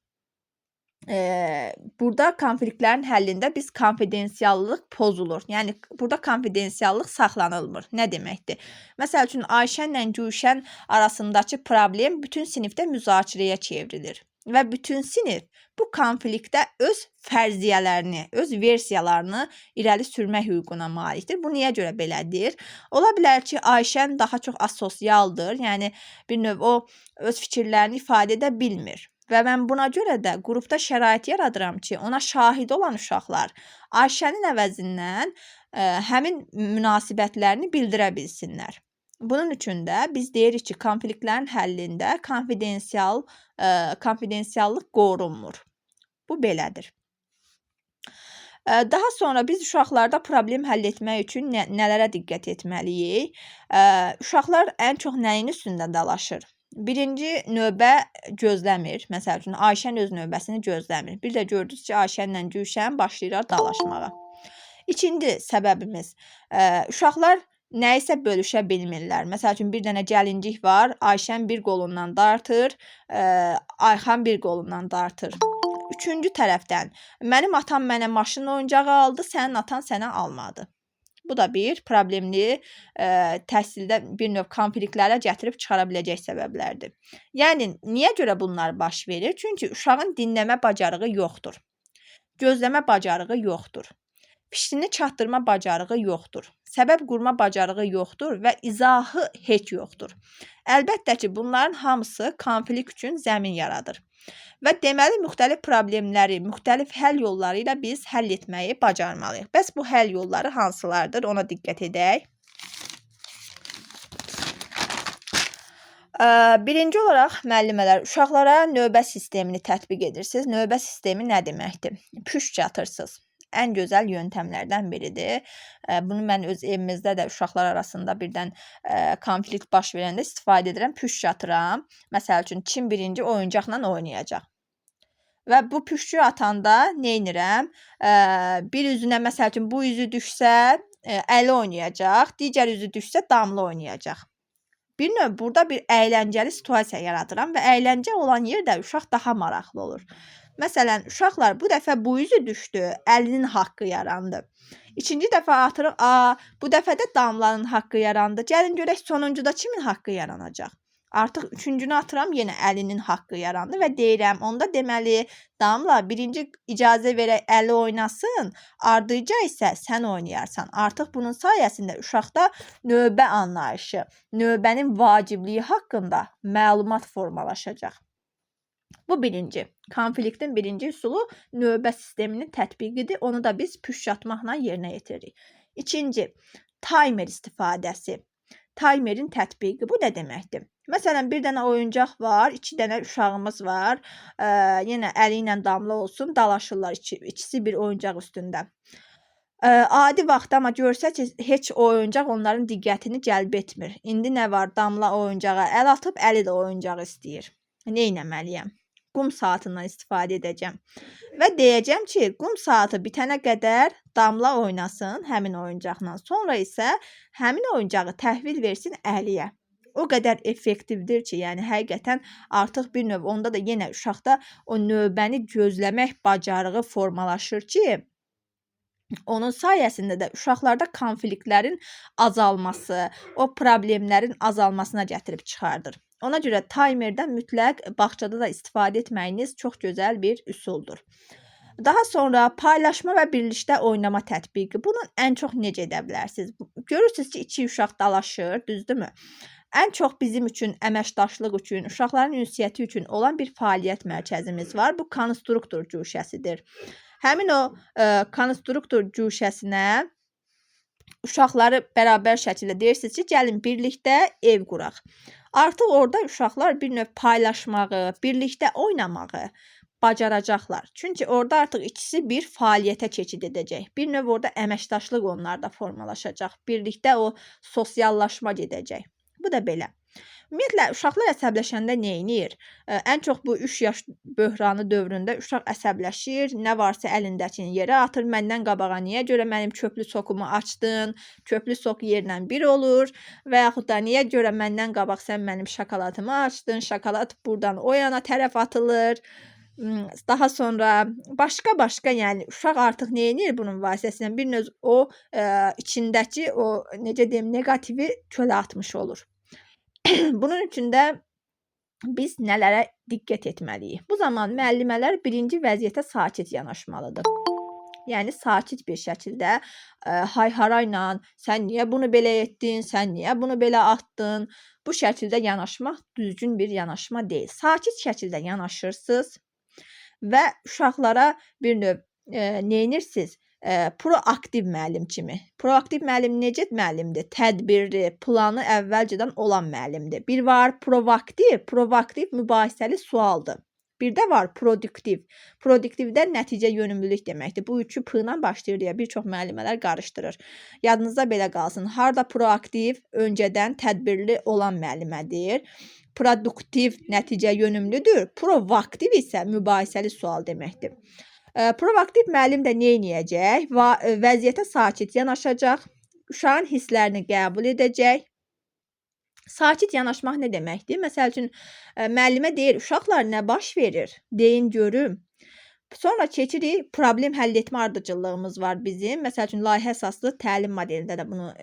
burada konfliktlərin həllində biz konfidensiallıq pozulur. Yəni burada konfidensiallıq saxlanılmır. Nə deməkdir? Məsəl üçün Ayşə ilə Gülşən arasındakı problem bütün sinifdə müzakirəyə çevrilir və bütün sinif bu konfliktdə öz fərziyyələrini, öz versiyalarını irəli sürmək hüququna malikdir. Bu niyə görə belədir? Ola bilər ki, Ayşən daha çox asosialdır. Yəni bir növ o öz fikirlərini ifadə edə bilmir. Və mən buna görə də qrupda şərait yaradıram ki, ona şahid olan uşaqlar Ayşənin əvəzindən həmin münasibətlərini bildirə bilsinlər. Bunun üçün də biz deyirik ki, konfliktlərin həllində konfidensiallıq qorunmur. Bu belədir. Daha sonra biz uşaqlarda problem həll etmək üçün nələrə diqqət etməliyik? Uşaqlar ən çox nəyin üstündə dalaşır? Birinci növbə gözləmir. Məsəl üçün, Ayşən öz növbəsini gözləmir. Bir də gördünüz ki, Ayşənlə Gülşən başlayırlar dalaşmağa. İkinci səbəbimiz, uşaqlar nəyisə bölüşə bilmirlər. Məsəl üçün, bir dənə gəlincik var, Ayşən bir qolundan dartır, Ayxan bir qolundan dartır. Üçüncü tərəfdən, mənim atam mənə maşın oyuncağı aldı, sənin atan sənə almadı. Bu da bir problemli təhsildə bir növ konfliktlərə gətirib çıxara biləcək səbəblərdir. Yəni, niyə görə bunlar baş verir? Çünki uşağın dinləmə bacarığı yoxdur. Gözləmə bacarığı yoxdur. Fikrini çatdırma bacarığı yoxdur. Səbəb qurma bacarığı yoxdur və izahı heç yoxdur. Əlbəttə ki, bunların hamısı konflikt üçün zəmin yaradır. Və deməli, müxtəlif problemləri, müxtəlif həll yolları ilə biz həll etməyi bacarmalıyıq. Bəs bu həll yolları hansılardır? Ona diqqət edək. Birinci olaraq, müəllimələr, uşaqlara növbə sistemini tətbiq edirsiniz. Növbə sistemi nə deməkdir? Püşk atırsınız. Ən gözəl yöntəmlərdən biridir. Bunu mən öz evimizdə də uşaqlar arasında birdən konflikt baş verəndə istifadə edirəm. Püşk atıram. Məsəl üçün, kim birinci oyuncaqla oynayacaq? Və bu püşkü atanda nə edirəm? Bir üzünə, məsəl üçün, bu üzü düşsə, əli oynayacaq. Digər üzü düşsə, damla oynayacaq. Bir növ burada bir əyləncəli situasiya yaradıram və əyləncə olan yerdə uşaq daha maraqlı olur. Məsələn, uşaqlar bu dəfə bu üzü düşdü, əlinin haqqı yarandı. İkinci dəfə atırıq, bu dəfə də damlanın haqqı yarandı. Gəlin görək sonuncuda kimin haqqı yaranacaq? Artıq üçüncünü atıram, yenə əlinin haqqı yarandı və deyirəm, onda deməli, damla birinci icazə verək əli oynasın, ardıca isə sən oynayarsan. Artıq bunun sayəsində uşaqda növbə anlayışı, növbənin vacibliyi haqqında məlumat formalaşacaq. Bu birinci. Konfliktin birinci üsulu növbə sisteminin tətbiqidir. Onu da biz püşk atmaqla yerinə yetiririk. İkinci, timer istifadəsi. Timerin tətbiqi. Bu nə deməkdir? Məsələn, bir dənə oyuncaq var, 2 dənə uşağımız var. Yenə əli ilə damla olsun, dalaşırlar ikisi bir oyuncaq üstündə. Adi vaxtda amma görsə ki, heç oyuncaq onların diqqətini cəlb etmir. İndi nə var? Damla oyuncağa əl atıb, əli də oyuncağı istəyir. Nə etməliyəm? Qum saatından istifadə edəcəm. Və deyəcəm ki, qum saatı bitənə qədər damla oynasın həmin oyuncaqla. Sonra isə həmin oyuncağı təhvil versin əliyə. O qədər effektivdir ki, yəni həqiqətən artıq bir növ onda da yenə uşaqda o növbəni gözləmək bacarığı formalaşır ki, onun sayəsində də uşaqlarda konfliktlərin azalması, o problemlərin azalmasına gətirib çıxardır. Ona görə timerdən mütləq bağçada da istifadə etməyiniz çox gözəl bir üsuldur. Daha sonra paylaşma və birlikdə oynama tətbiqi. Bunu ən çox necə edə bilərsiniz? Görürsünüz ki, 2 uşaq dalaşır, düzdürmü? Ən çox bizim üçün, əməkdaşlıq üçün, uşaqların ünsiyyəti üçün olan bir fəaliyyət mərkəzimiz var. Bu konstruktor cuşəsidir. Həmin o konstruktor cuşəsinə uşaqları bərabər şəkildə deyirsiniz ki, gəlin birlikdə ev quraq. Artıq orada uşaqlar bir növ paylaşmağı, birlikdə oynamağı bacaracaqlar. Çünki orada artıq ikisi bir fəaliyyətə keçid edəcək. Bir növ orada əməkdaşlıq onlarda formalaşacaq. Birlikdə o sosiallaşma gedəcək. Bu da belə. Ümumiyyətlə, uşaqlar əsəbləşəndə nə edir? Ən çox bu 3 yaş böhranı dövründə uşaq əsəbləşir, nə varsa əlindəkini yerə atır. Məndən qabağa niyə görə mənim köklü sokumu açdın? Köklü sok yerlə bir olur və yaxud da niyə görə məndən qabaq sən mənim şokoladımı açdın? Şokolad buradan o yana tərəf atılır. Daha sonra başqa, yəni uşaq artıq nə edir bunun vasitəsilə? Bir növ o içindəki o necə deyim, neqativi çölə atmış olur. Bunun üçün də biz nələrə diqqət etməliyik? Bu zaman müəllimələr birinci vəziyyətə sakit yanaşmalıdır. Yəni sakit bir şəkildə hay-harayla sən niyə bunu belə etdin, sən niyə bunu belə atdın? Bu şəkildə yanaşmaq düzgün bir yanaşma deyil. Sakit şəkildə yanaşırsınız və uşaqlara bir növ neynirsiniz? Proaktiv müəllim kimi. Proaktiv müəllim necə müəllimdir? Tədbirli, planı əvvəlcədən olan müəllimdir. Bir var provaktiv. Provaktiv mübahisəli sualdır. Bir də var produktiv. Produktivdə nəticə yönümlülük deməkdir. Bu üçü p ilə başlayır deyə bir çox müəllimələr qarışdırır. Yadınızda belə qalsın. Harda proaktiv öncədən tədbirli olan müəllimədir. Produktiv nəticə yönümlüdür. Proaktiv isə mübahisəli sual deməkdir. Proaktiv müəllim də nə edəcək? Vəziyyətə sakit yanaşacaq, uşağın hisslərini qəbul edəcək. Sakit yanaşmaq nə deməkdir? Məsəl üçün, müəllimə deyir, uşaqlar nə baş verir? Deyin görüm. Sonra keçirik, problem həll etmə ardıcıllığımız var bizim. Məsəl üçün, layihə əsaslı təlim modelində də bunu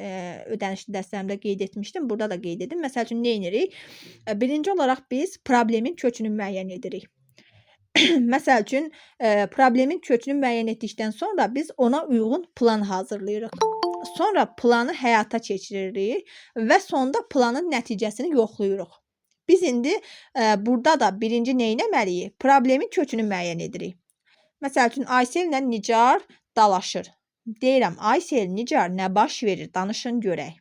ödənişli dərslərimdə qeyd etmişdim. Burada da qeyd edim. Məsəl üçün, nə edirik? Birinci olaraq biz problemin kökünü müəyyən edirik. Məsəl üçün, problemin kökünü müəyyən etdikdən sonra biz ona uyğun plan hazırlayırıq. Sonra planı həyata keçiririk və sonda planın nəticəsini yoxlayırıq. Biz indi burada da birinci nə etməliyik? Problemin kökünü müəyyən edirik. Məsəl üçün, Aysel ilə Nicar dalaşır. Deyirəm, Aysel, Nicar nə baş verir? Danışın görək.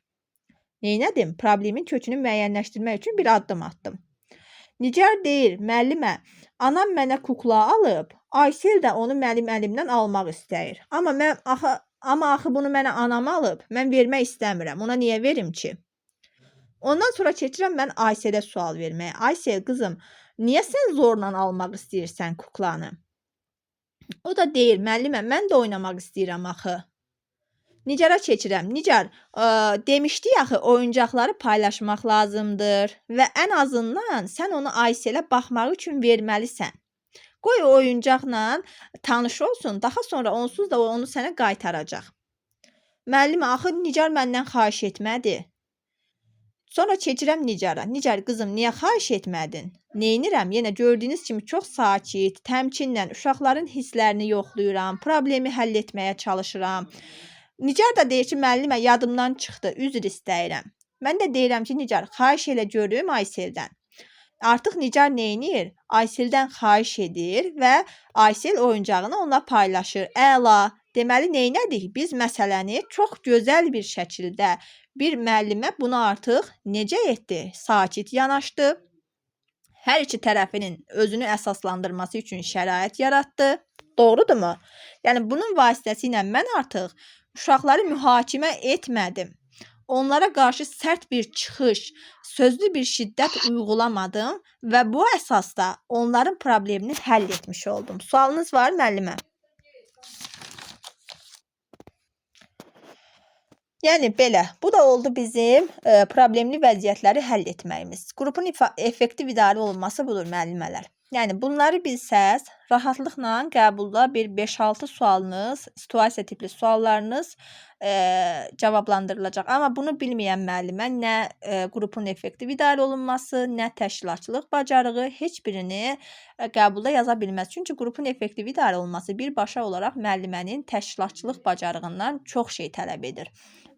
Neynədim? Problemin kökünü müəyyənləşdirmək üçün bir addım atdım. Nicar deyir, müəllimə, anam mənə kukla alıb, Aysel də onu mənim əlimdən almaq istəyir. Amma axı bunu mənə anam alıb, mən vermək istəmirəm. Ona niyə verim ki? Ondan sonra keçirəm mən Ayselə sual verməyə. Aysel, qızım, niyə sən zorla almaq istəyirsən kuklanı? O da deyir, müəllimə, mən də oynamaq istəyirəm axı. Nicara keçirəm. Nicar, demişdik axı, oyuncaqları paylaşmaq lazımdır və ən azından sən onu Ayselə baxmaq üçün verməlisən. Qoy o oyuncaqla tanış olsun, daha sonra onsuz da onu sənə qaytaracaq. Müəllimə, axı Nicar məndən xahiş etmədi. Sonra keçirəm Nicara. Nicar, qızım, niyə xahiş etmədin? Neynirəm? Yenə gördüyünüz kimi çox sakit, təmkinlə uşaqların hisslərini yoxlayıram, problemi həll etməyə çalışıram. Nicar da deyir ki, müəllimə, yadımdan çıxdı, üzr istəyirəm. Mən də deyirəm ki, Nicar, xahiş elə görüm Ayseldən. Artıq Nicar neynir? Ayseldən xahiş edir və Aysel oyuncağını onunla paylaşır. Əla, deməli neynədik? Biz məsələni çox gözəl bir şəkildə bir müəllimə bunu artıq necə etdi? Sakit yanaşdı. Hər iki tərəfinin özünü əsaslandırması üçün şərait yaratdı. Doğrudurmu? Yəni, bunun vasitəsilə mən artıq uşaqları mühakimə etmədim. Onlara qarşı sərt bir çıxış, sözlü bir şiddət uygulamadım və bu əsasda onların problemini həll etmiş oldum. Sualınız var, müəllimə? Yəni, belə. Bu da oldu bizim problemli vəziyyətləri həll etməyimiz. Qrupun effektiv idarə olunması budur, müəllimələr. Yəni, bunları bilsəz, rahatlıqla qəbulda bir 5-6 sualınız, situasiya tipli suallarınız cavablandırılacaq. Amma bunu bilməyən müəllimə nə qrupun effektiv idarə olunması, nə təşkilatçılıq bacarığı heç birini qəbulda yaza bilməz. Çünki qrupun effektiv idarə olunması birbaşa olaraq müəllimənin təşkilatçılıq bacarığından çox şey tələb edir.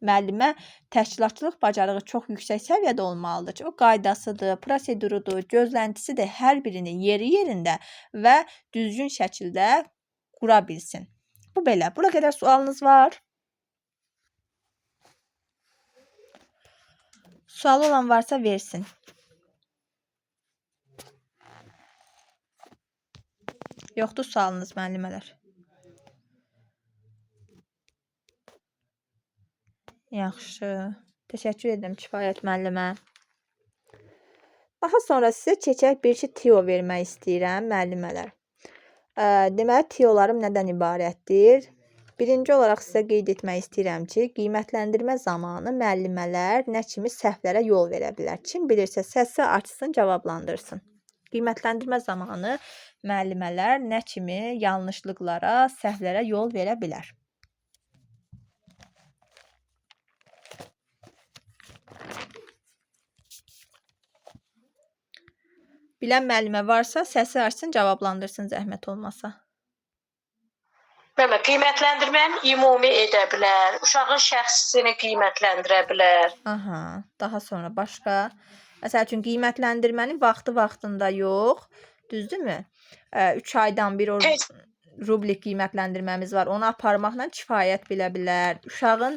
Müəllimə təşkilatçılıq bacarığı çox yüksək səviyyədə olmalıdır ki, o qaydasıdır, prosedurudur, gözləntisidir, hər birini yeri yerində və düzgün şəkildə qura bilsin. Bu belə. Bura qədər sualınız var? Sualı olan varsa versin. Yoxdur sualınız, müəllimələr. Yaxşı. Təşəkkür edirəm kifayət müəllimə. Daha sonra sizə çəkək bir-iki trio vermək istəyirəm, müəllimələr. Deməli, triolarım nədən ibarətdir? Birinci olaraq sizə qeyd etmək istəyirəm ki, qiymətləndirmə zamanı müəllimələr nə kimi səhvlərə yol verə bilər. Kim bilirsə, səsi açsın, cavablandırsın. Qiymətləndirmə zamanı müəllimələr nə kimi yanlışlıqlara, səhvlərə yol verə bilər? Bilən müəllimə varsa səsi açsın, cavablandırsın zəhmət olmasa. Bəli, qiymətləndirməni ümumi edə bilər, uşağın şəxsini qiymətləndirə bilər. Aha, daha sonra başqa. Məsəl üçün qiymətləndirməni vaxtında yox, düzdürmü? 3 aydan bir rublik qiymətləndirməmiz var. Onu aparmaqla kifayət bilə bilər. Uşağın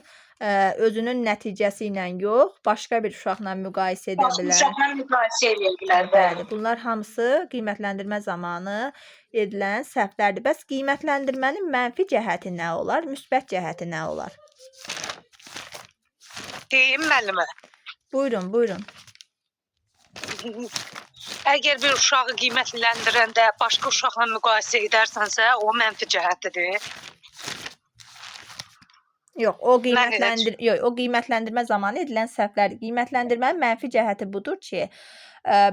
özünün nəticəsi ilə yox, başqa bir uşaqla müqayisə edə bilər. Uşaqla müqayisə edə bilər. Bəli, bunlar hamısı qiymətləndirmə zamanı edilən səhvlərdir. Bəs qiymətləndirmənin mənfi cəhəti nə olar, müsbət cəhəti nə olar? Deyim müəllimə. Buyurun. Əgər bir uşağı qiymətləndirəndə başqa uşaqla müqayisə edərsənsə, o mənfi cəhətdir. Yox, o qiymətləndirmə zamanı edilən səhvlərdir. Qiymətləndirmənin mənfi cəhəti budur ki,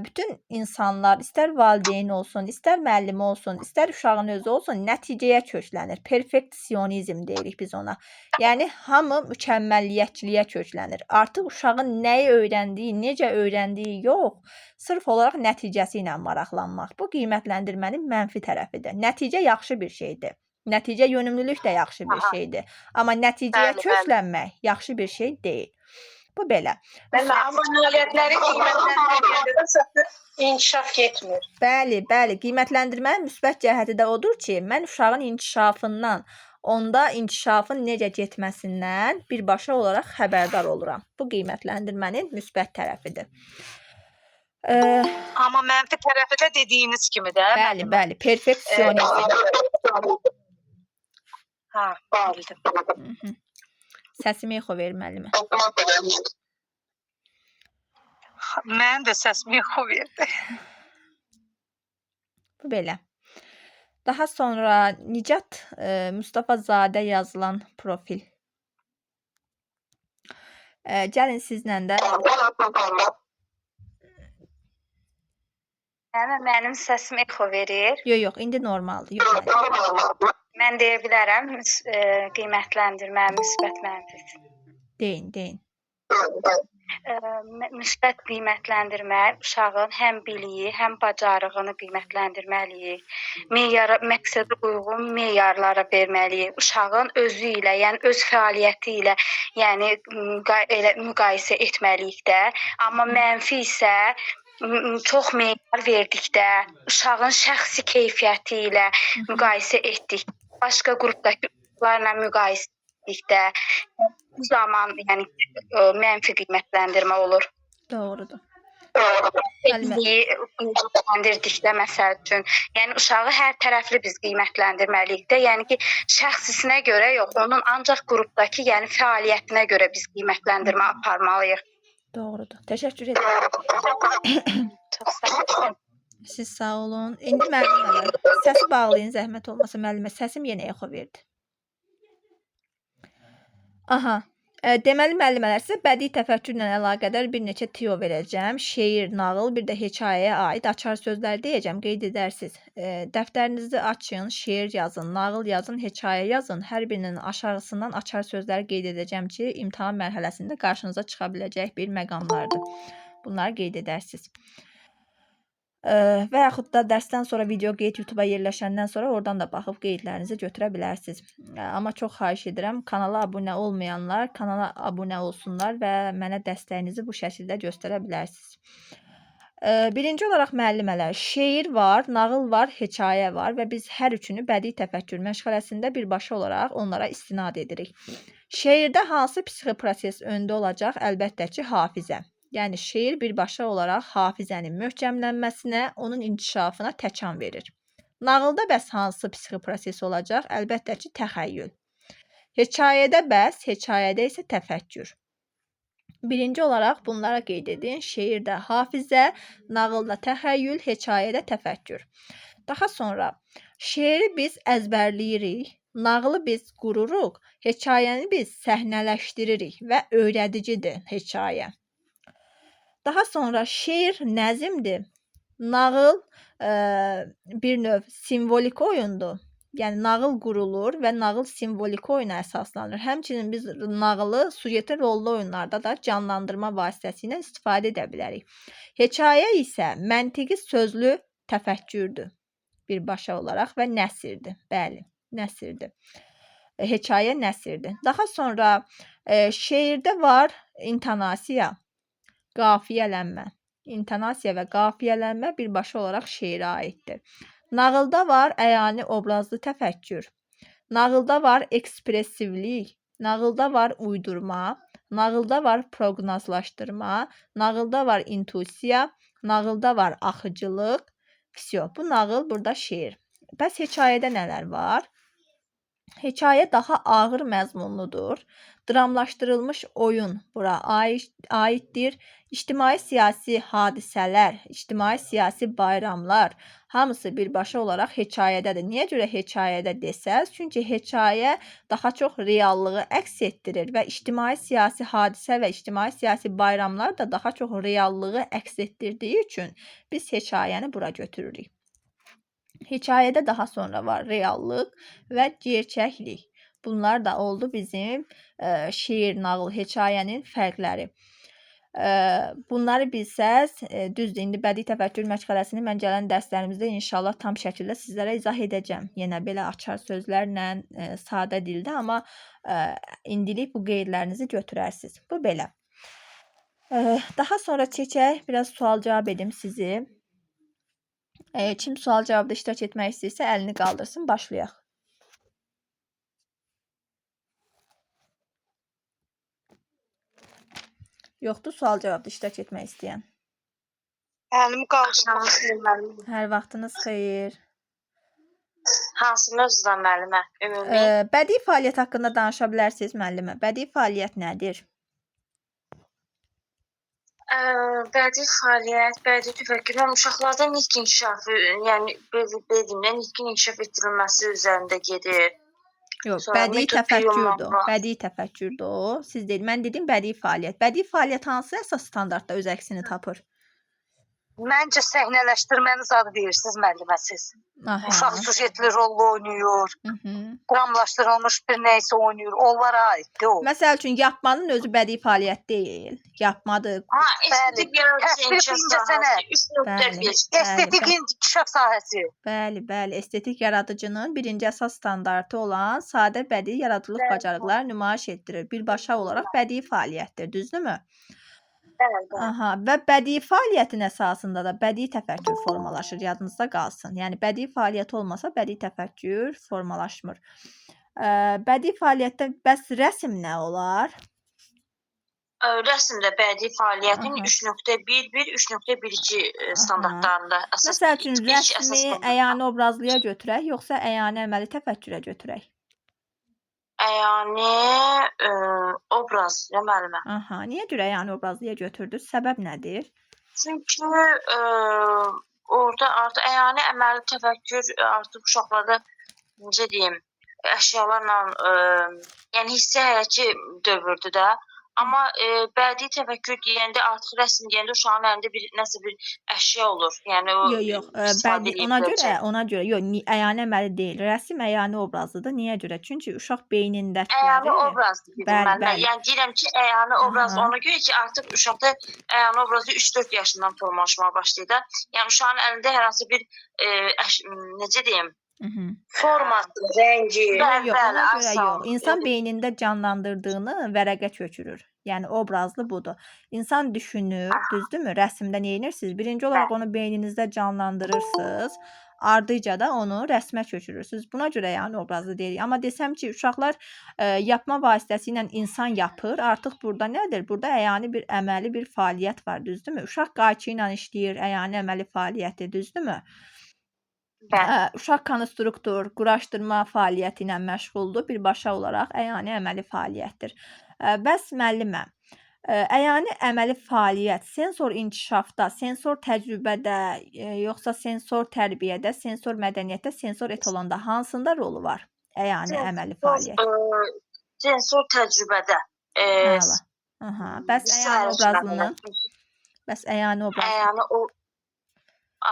bütün insanlar, istər valideyn olsun, istər müəllim olsun, istər uşağın özü olsun, nəticəyə köklənir. Perfeksionizm deyirik biz ona. Yəni hamı mükəmməlliyətçiliyə köklənir. Artıq uşağın nəyi öyrəndiyi, necə öyrəndiyi yox, sırf olaraq nəticəsi ilə maraqlanmaq. Bu qiymətləndirmənin mənfi tərəfidir. Nəticə yaxşı bir şeydir. Nəticə yönümlülük də yaxşı bir şeydir. Amma nəticəyə köklənmək yaxşı bir şey deyil. Bu belə. Amma nailiyyətləri qiymətləndirmədə inkişaf getmir. Bəli. Qiymətləndirmənin müsbət cəhəti də odur ki, mən uşağın inkişafından, onda inkişafın necə getməsindən birbaşa olaraq xəbərdar oluram. Bu qiymətləndirmənin müsbət tərəfidir. Amma mənfi tərəfi də dediyiniz kimi də. Bəli. Perfeksionizm. Ha, bildim. Səsimi yox verir müəllimə. Mən də səsimi yox verdi. Bu belə. Daha sonra Nicat Mustafazadə yazılan profil. Gəlin sizlə də. Mənim səsim exo verir. Yox, indi normaldır. Mən deyə bilərəm, qiymətləndirmə, müsbət, mənfi. Deyin. Müsbət qiymətləndirmə uşağın həm biliyi, həm bacarığını qiymətləndirməliyik. Məqsədə uyğun meyarlara verməliyik. Uşağın özü ilə, yəni öz fəaliyyəti ilə, yəni müqayisə etməliyik də. Amma mənfi isə çox meyar verdikdə, uşağın şəxsi keyfiyyəti ilə müqayisə etdikdə, başqa qrupdakı uşaqlarla müqayisə etdikdə, bu zaman yəni mənfi qiymətləndirmə olur. Doğrudur. Qiymətləndirdikdə məsəl üçün, yəni uşağı hər tərəfli biz qiymətləndirməliyik də, yəni ki, şəxsisinə görə yox, onun ancaq qrupdakı, yəni fəaliyyətinə görə biz qiymətləndirmə aparmalıyıq. Doğrudur. Təşəkkür edirəm. Çox sağ olun. Siz sağ olun. İndi müəllimələr, səsi bağlayın, zəhmət olmasa müəllimə. Səsim yenə exo verdi. Aha. Deməli müəllimələr, sizə bədii təfəkkürlə əlaqədar bir neçə teo verəcəm. Şeir, nağıl, bir də hekayəyə aid açar sözlər deyəcəm, qeyd edərsiniz. Dəftərinizi açın, şeir yazın, nağıl yazın, hekayə yazın. Hər birinin aşağısından açar sözləri qeyd edəcəm ki, imtahan mərhələsində qarşınıza çıxa biləcək bir məqamlardır. Bunları qeyd edərsiniz. Və yaxud da dərsdən sonra video qeyd YouTube-a yerləşəndən sonra oradan da baxıb qeydlərinizi götürə bilərsiniz. Amma çox xahiş edirəm, kanala abunə olmayanlar kanala abunə olsunlar və mənə dəstəyinizi bu şəkildə göstərə bilərsiniz. Birinci olaraq müəllimələr, şeir var, nağıl var, hekayə var və biz hər üçünü bədii təfəkkür məşğələsində birbaşa olaraq onlara istinad edirik. Şeirdə hansı psixi proses öndə olacaq? Əlbəttə ki, hafizə. Yəni şeir birbaşa olaraq hafizənin möhkəmlənməsinə, onun inkişafına təkan verir. Nağılda bəs hansı psixi proses olacaq? Əlbəttə ki, təxəyyül. Hekayədə bəs, hekayədə isə təfəkkür. Birinci olaraq bunlara qeyd edin. Şeirdə hafizə, nağılda təxəyyül, hekayədə təfəkkür. Daha sonra şeiri biz əzbərləyirik, nağılı biz qururuq, hekayəni biz səhnələşdiririk və öyrədicidir hekayə. Daha sonra şeir nəzmdir, Nağıl bir növ simvolik oyundur. Yəni nağıl qurulur və nağıl simvolik oyuna əsaslanır. Həmçinin biz nağılı sujetin rollu oyunlarda da canlandırma vasitəsilə istifadə edə bilərik. Hekayə isə məntiqi sözlü təfəkkürdür birbaşa olaraq və nəsrdir. Bəli, nəsrdir. Hekayə nəsrdir. Daha sonra şeirdə var intonasiya, qafiyələnmə. İntonasiya və qafiyələnmə birbaşa olaraq şeirə aiddir. Nağılda var əyani obrazlı təfəkkür. Nağılda var ekspressivlik. Nağılda var uydurma. Nağılda var proqnozlaşdırma. Nağılda var intuisiya. Nağılda var axıcılıq. Vsyo. Bu nağıl, burada şeir. Bəs hekayədə nələr var? Hekayə daha ağır məzmunludur. Dramlaşdırılmış oyun bura aiddir. İctimai-siyasi hadisələr, ictimai-siyasi bayramlar hamısı birbaşa olaraq hekayədədir. Niyə görə hekayədə desəz? Çünki hekayə daha çox reallığı əks etdirir və ictimai-siyasi hadisə və ictimai-siyasi bayramlar da daha çox reallığı əks etdirdiyi üçün biz hekayəni bura götürürük. Hekayədə daha sonra var reallıq və gerçəklik. Bunlar da oldu bizim şeir, nağıl, hekayənin fərqləri. Bunları bilsəz, düzdür, indi bədii təfəkkür məşğələsini mən gələn dərslərimizdə inşallah tam şəkildə sizlərə izah edəcəm. Yenə belə açar sözlərlə, sadə dildə, amma indilik bu qeydlərinizi götürərsiniz. Bu belə. Daha sonra keçək, biraz sual-cavab edim sizi. Kim sual-cavabda iştirak etmək istəyirsə, əlini qaldırsın, başlayaq. Yoxdur sual-cavabda iştirak etmək istəyən. Əlimi qaldırmaq. Hər vaxtınız xeyir. Hansı mövzudan müəllimə? Ümumi. Bədii fəaliyyət haqqında danışa bilərsiniz müəllimə. Bədii fəaliyyət nədir? Bədii fəaliyyət, bədii təfəkkür, uşaqlarda nitq inkişafı, yəni bədimdə nitqin inkişaf etdirilməsi üzərində gedir. Yox, Sonra bədii metod təfəkkürdür. yollanma. Bədii təfəkkürdür o. Siz deyin, mən dedim bədii fəaliyyət. Bədii fəaliyyət hansı əsas standartda öz əksini tapır? Məncə səhnələşdirməniz adı deyirsiniz müəllimə siz. Aha. Uşaq sujetli rollu oynayır, Mhm. dramlaşdırılmış bir nəysə oynayır. Onlara aiddir o. Məsəl üçün yapmanın özü bədii fəaliyyət deyil. Yapmadır. Ha, estetik yaradıcı Təsvir inkişaf incəsənət. sahəsi 3.1. Estetik inkişaf sahəsi. Bəli, estetik yaradıcının birinci əsas standartı olan sadə bədii yaradıcılıq bacarıqlar nümayiş etdirir. Birbaşa olaraq bədii fəaliyyətdir, düzdürmü? Bəli. Aha, və bədii fəaliyyətin əsasında da bədii təfəkkür formalaşır, yadınızda qalsın. Yəni bədii fəaliyyət olmasa bədii təfəkkür formalaşmır. Bədii fəaliyyətdə bəs rəsm nə olar? Rəsmdə bədii fəaliyyətin Aha. 3.1, 3.1-2 standartlarında əsas. Məsəl üçün ilk əsas rəsmi standart. əyani obrazlıya götürək, yoxsa əyani əməli təfəkkürə götürək? Yəni obraz, nə müəllimə? Aha, niyə görə əyani obrazlıya götürdünüz? Səbəb nədir? Çünki orada artıq əyani əməli təfəkkür artıq uşaqlarda necə deyim, əşyalarla yəni hissə-həyəci dövrdür də. Amma bədii təfəkkür deyəndə artıq rəsm deyəndə uşağın əlində nəsə bir əşya olur. Yəni o Yox, istifadə bədii edə ona görə yox, əyani əməli deyil. Rəsm əyani obrazlıdır. Niyə görə? Çünki uşaq əyani beynindəkiləri obraz dedim Bəli, mən. bəli. Yəni deyirəm ki, əyani obraz Aha. ona görə ki, artıq uşaqda əyani obrazı 3-4 yaşından formalaşmağa başlayır da. Yəni uşağın əlində hər hansı bir necə deyim, Mhm. forması, rəngi, Yox, ona görə yox. İnsan beynində canlandırdığını vərəqə köçürür. Yəni obrazlı budur. İnsan düşünür, düzdürmü? Rəsmdə nə edirsiniz? Birinci olaraq onu beyninizdə canlandırırsınız. Ardıca da onu rəsmə köçürürsünüz. Buna görə yəni obrazlı deyirik. Amma desəm ki, uşaqlar yapma vasitəsilə insan yapır. Artıq burada nədir? Burada əyani bir əməli bir fəaliyyət var, düzdürmü? Uşaq qayçı ilə işləyir, əyani əməli fəaliyyəti, düzdürmü? Uşaq konstruktor, quraşdırma fəaliyyəti ilə məşğuldur. Birbaşa olaraq əyani əməli fəaliyyətdir. Bəs müəllimə, əyani əməli fəaliyyət sensor inkişafda, sensor təcrübədə, yoxsa sensor tərbiyədə, sensor mədəniyyətdə, sensor etalonda hansında rolu var? Əyani əməli fəaliyyət. Sensor təcrübədə. Əla. Aha. Bəs əyani obrazlının? Bəs əyani obrazlının? Yəni o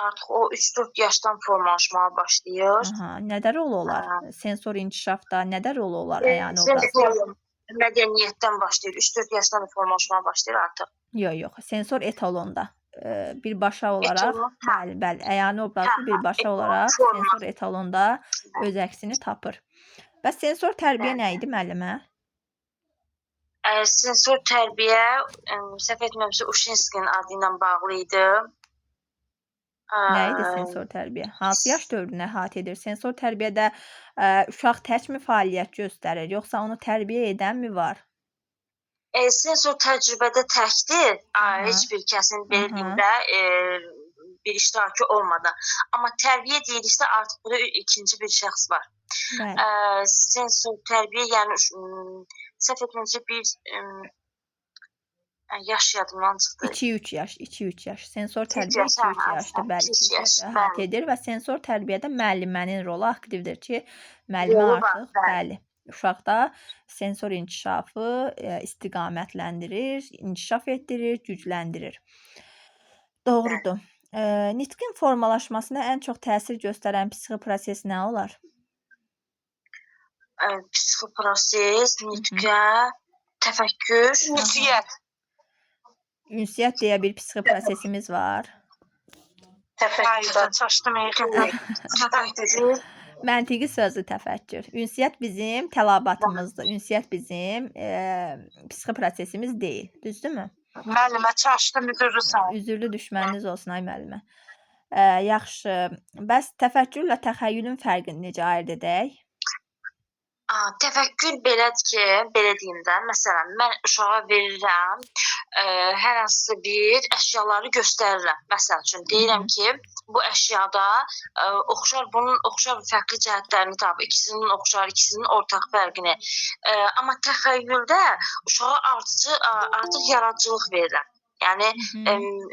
artıq o 3-4 yaşdan formalaşmağa başlayır. Aha, nədə rol olar? Sensor inkişafda nədə rol olar əyani obraz? Mədəniyyətdən başlayır. 3-4 yaşdan formalaşmağa başlayır artıq. Yox. Sensor etalonda. Birbaşa olaraq, Etalon, hə. bəli, əyani obrazlı birbaşa etalon olaraq forma. sensor etalonda öz əksini tapır. Bəs sensor tərbiyə nə idi müəllimə? Sensor tərbiyə səhv etmirəmsə Uşinskinin adı ilə bağlı idi. Nə idi sensor tərbiyə? Hansı yaş dövrünü əhatə edir? Sensor tərbiyədə uşaq təkmi fəaliyyət göstərir, yoxsa onu tərbiyə edən mi var? Sensor təcrübədə təkdir. Heç bir kəsin belində bir iştirakı olmadan. Amma tərbiyə deyiriksə artıq burada ikinci bir şəxs var. Bəli. Sensor tərbiyə, yəni səhv etmirəmsə bir yaş yadımdan çıxdı. 2-3 yaş, 2-3 yaş. Sensor Üç tərbiyə yaş, 2-3 hə, yaşdır. Bəli, 2-3 üç yaş yaş, əhatə bəli. edir və sensor tərbiyədə müəllimənin rolu aktivdir ki, müəllimə Rolu var, artıq, bəli, uşaqda sensor inkişafı istiqamətləndirir, inkişaf etdirir, gücləndirir. Doğrudur. Nitqin formalaşmasına ən çox təsir göstərən psixi proses nə olar? Psixi proses, nitqə, təfəkkür, Ünsiyyət. Ünsiyyət deyə bir psixi prosesimiz var. təfəkkür, Çaşdım. təfəkkür, Məntiqi sözlü təfəkkür. Ünsiyyət bizim tələbatımızdır. Ünsiyyət bizim psixi prosesimiz deyil. Düzdürmü? Müəllimə çaşdım, üzrlüsən. Üzürlü düşməniniz olsun ay müəllimə. Yaxşı. Bəs təfəkkürlə təxəyyülün fərqini necə ayırd edək? Təfəkkür belədir ki, belə deyim də, məsələn, mən uşağa verirəm, hər hansı bir əşyaları göstərirəm. Məsəl üçün, deyirəm ki, bu əşyada bunun oxşar fərqli cəhətlərini tap, ikisinin oxşar, ikisinin ortaq fərqini. Amma təxəyyüldə uşağa artıq yaradıcılıq verirəm. Yəni,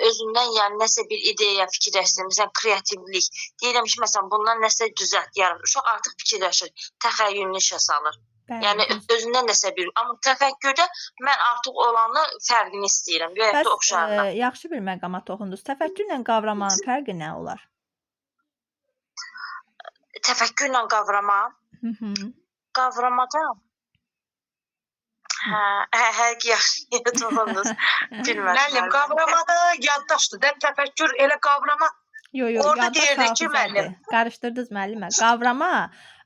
özündən nəsə bir ideya fikirləşsin, məsələn, kreativlik. Deyirəm ki, məsələn, bundan nəsə düzəlt, yarat. Uşaq artıq fikirləşir, təxəyyülünü işə salır. Yəni, özündən nəsə bir. Amma təfəkkürdə mən artıq olanı fərqini istəyirəm, göyətdə oxşarına. Yaxşı bir məqama toxundunuz. Təfəkkürlə qavramanın fərqi nə olar? Təfəkkürlə qavrama? Qavramada? Yaxşı toxundunuz. Müəllim, qavramada yaddaşdır da, təfəkkür elə qavrama. Orada deyirdik ki, müəllim. Qarışdırdınız müəllimə. Qavrama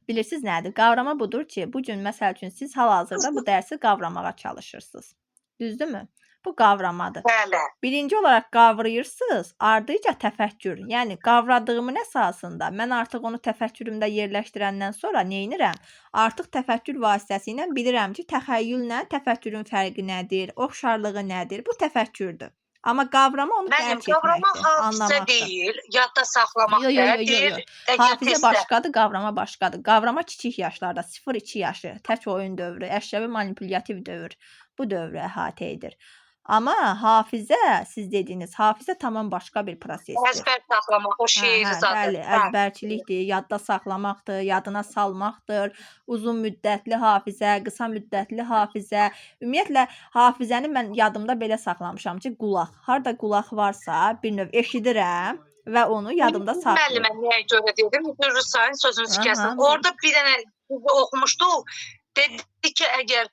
bilirsiniz nədir? Qavrama budur ki, bu gün məsəl üçün siz hal-hazırda bu dərsi qavramağa çalışırsınız. Düzdürmü? Bu qavramadır. Bəli. Birinci olaraq qavrayırsınız, ardınca təfəkkür. Yəni qavradığımın əsasında mən artıq onu təfəkkürümdə yerləşdirəndən sonra nə edirəm? Artıq təfəkkür vasitəsilə bilirəm ki, təxəyyüllə təfəkkürün fərqi nədir, oxşarlığı nədir? Bu təfəkkürdür. Amma qavrama onu dərk etməkdir, Qavrama hafizə anlamaqdır. deyil, yadda saxlamaq Yox. Hafizə başqadır, qavrama başqadır. Qavrama kiçik yaşlarda, 0-2 yaşı, tək oyun dövrü, əşyəvi manipulyativ dövr bu dövrü əhatə edir. Amma hafizə, siz dediniz, hafizə tamam başqa bir prosesdir. Əzbər saxlamaq, o şeiri zaten. Bəli, əzbərçilikdir, yadda saxlamaqdır, yadına salmaqdır, uzun müddətli hafizə, qısa müddətli hafizə. Ümumiyyətlə, hafizəni mən yadımda belə saxlamışam ki, qulaq. Harda qulaq varsa, bir növ eşidirəm və onu yadımda saxlayıram. Müəllimə nəyə görə dedim, Rüsayın sözünüzü kəsdim. Orada bir dənə oxumuşduq, dedi ki, əgər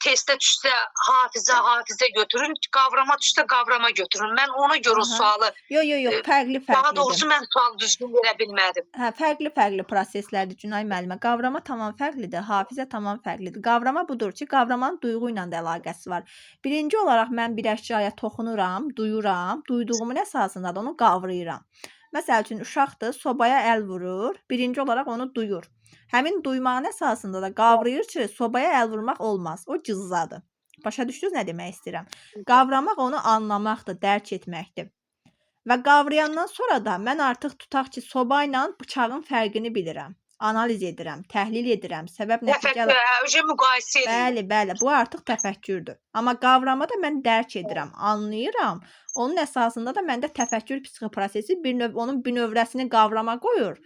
testə düşsə hafizə götürün, qavrama düşsə qavrama götürün. Mən ona görə sualı... Yox, fərqli-fərqlidir. Daha doğrusu mən sualı düzgün verə bilmədim. Fərqli proseslərdir Günay müəllimə. Qavrama tamam fərqlidir, hafizə tamam fərqlidir. Qavrama budur ki, qavramanın duyğu ilə də əlaqəsi var. Birinci olaraq mən bir əşyaya toxunuram, duyuram, duyduğumun əsasında da onu qavrayıram. Məsəl üçün, uşaqdır, sobaya əl vurur, birinci olaraq onu duyur. Həmin duymağın əsasında da qavrayır ki, sobaya əl vurmaq olmaz. O cızzadır. Başa düşdünüz nə demək istəyirəm? Qavramaq onu anlamaqdır, dərk etməkdir. Və qavrayandan sonra da mən artıq tutaq ki, soba ilə bıçağın fərqini bilirəm. Analiz edirəm, təhlil edirəm, səbəb nəticə... müqayisə edir. Bəli, bu artıq təfəkkürdür. Amma qavramada mən dərk edirəm, anlayıram. Onun əsasında da məndə təfəkkür psixi prosesi onun bünövrəsini qavrama qoyur.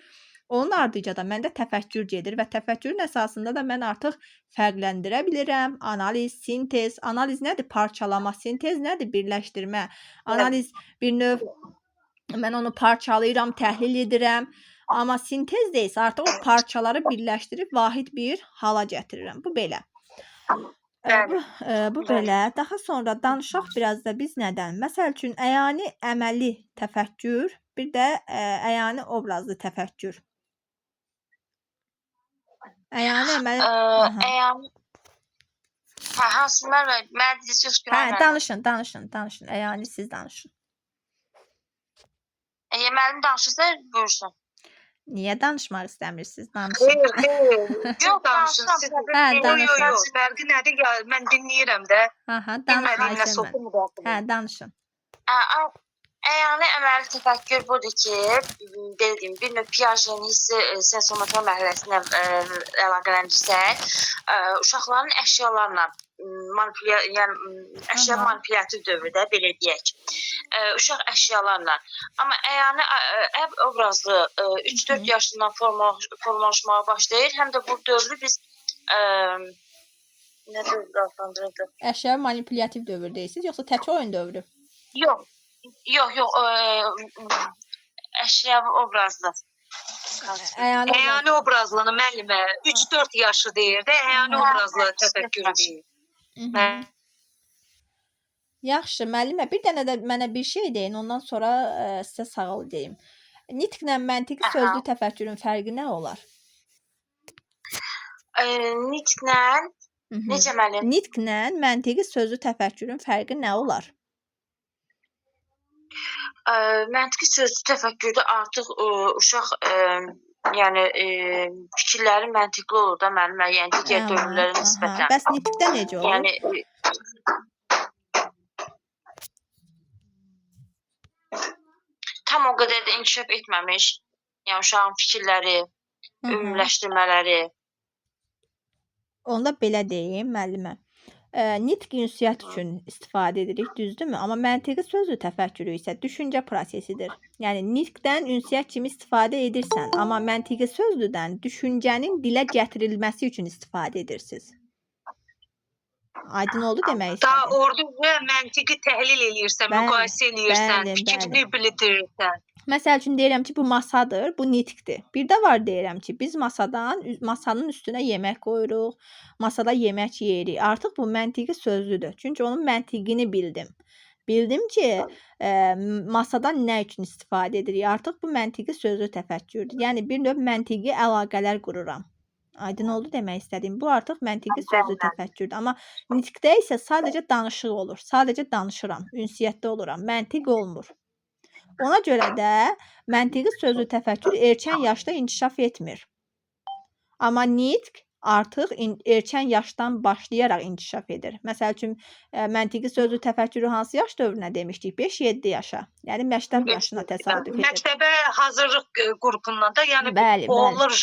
Onun ardınca da məndə təfəkkür gedir və təfəkkürün əsasında da mən artıq fərqləndirə bilirəm. Analiz, sintez. Analiz nədir? Parçalama. Sintez nədir? Birləşdirmə. Analiz bir növ Mən onu parçalayıram, təhlil edirəm. Amma sintez də isə artıq o parçaları birləşdirib vahid bir hala gətirirəm. Bu belə. Bu belə. Daha sonra danışaq biraz da biz nədən? Məsəl üçün, əyani əməli təfəkkür, bir də əyani obrazlı təfəkkür. Əyani əməli... Əyani... Hansı müəllimə? Mən deyəcək ki, danışın. Əyani siz danışın. Müəllim danışırsa, buyursun. Niyə danışmaq istəmirsiniz? Danışın. Yox, danışın. Danışın. Fərqi nədir? Mən dinləyirəm də. Bilmədiyim nə soxum. Danışın. Əyani əməli təfəkkür budur ki, belə deyim, bir növ Piaget'in hissi sensomotor mərhələsinə əlaqələndirsək, uşaqların əşyalarla əşya manipulyasiya dövrdə belə deyək. Uşaq əşyalarla. Amma əyani obrazlı 3-4 yaşından formalaşmağa başlayır. Həm də bu dövrü biz nə dövrdə adlandırırdıq? Əşya manipulyativ dövr deyirsiniz, yoxsa tək oyun dövrü? Yox, əşya obrazlı. Əyani obrazlını müəllimə 3-4 yaşı deyir də, əyani obrazlı təfəkkürü deyir. Yaxşı, müəllimə, bir dənə də mənə bir şey deyin, ondan sonra sizə sağ ol deyim. Nitqlə məntiqi sözlü təfəkkürün fərqi nə olar? Nitqlə, necə müəllim? Nitqlə məntiqi sözlü təfəkkürün fərqi nə olar? Məntiqi sözlü təfəkkürdə artıq uşaq yəni fikirləri məntiqli olur da müəllimə, yəni digər dövrlərə nisbətən. Bəs nitqdə necə olur? Yəni tam o qədər də inkişaf etməmiş, yəni uşağın fikirləri, ümumiləşdirmələri. Onda belə deyim müəllimə. Nitq ünsiyyət üçün istifadə edirik, düzdürmü? Amma məntiqi sözlü təfəkkürü isə düşüncə prosesidir. Yəni nitqdən ünsiyyət kimi istifadə edirsən, amma məntiqi sözlüdən düşüncənin dilə gətirilməsi üçün istifadə edirsiniz. Aydın oldu demək istədim. Daha orada məntiqi təhlil eləyirsən, müqayisə eləyirsən, fikrini bildirirsən. Məsəl üçün deyirəm ki, bu masadır, bu nitqdir. Bir də var deyirəm ki, biz masanın üstünə yemək qoyuruq, masada yemək yeyirik. Artıq bu məntiqi sözlüdür. Çünki onun məntiqini bildim. Bildim ki, masadan nə üçün istifadə edirik. Artıq bu məntiqi sözlü təfəkkürdür. Yəni bir növ məntiqi əlaqələr qururam. Aydın oldu demək istədim. Bu artıq məntiqi sözlü təfəkkürdür. Amma nitqdə isə sadəcə danışıq olur. Sadəcə danışıram, ünsiyyətdə oluram. Məntiq olmur. Ona görə də məntiqi sözlü təfəkkür erkən yaşda inkişaf etmir. Amma nitq artıq erkən yaşdan başlayaraq inkişaf edir. Məsəl üçün, məntiqi sözlü təfəkkürü hansı yaş dövrünə demişdik? 5-7 yaşa. Yəni məktəb yaşına təsadüf edir. Məktəbə hazırlıq qrupundan da, yəni olur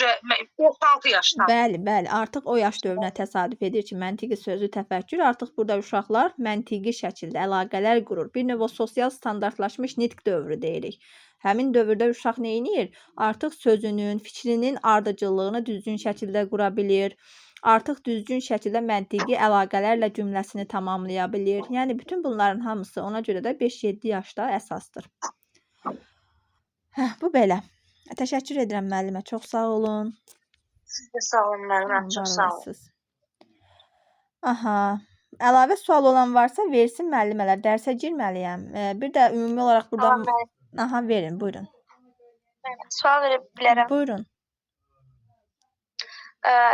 5-6 yaşdan. Bəli, artıq o yaş dövrünə təsadüf edir ki, məntiqi sözlü təfəkkür artıq burada uşaqlar məntiqi şəkildə əlaqələr qurur. Bir növ o sosial standartlaşmış nitq dövrü deyirik. Həmin dövrdə uşaq nə edir? Artıq sözünün, fikrinin ardıcıllığını düzgün şəkildə qura bilir. Artıq düzgün şəkildə məntiqi əlaqələrlə cümləsini tamamlaya bilir. Yəni bütün bunların hamısı ona görə də 5-7 yaşda əsasdır. Bu belə. Təşəkkür edirəm müəllimə. Çox sağ olun. Siz də sağ olun müəllimə. Çox sağ olun. Aha. Əlavə sual olan varsa versin müəllimələr. Dərsə girməliyəm. Bir də ümumi olaraq burada... Aha, verin, buyurun. Sual verə bilərəm. Buyurun.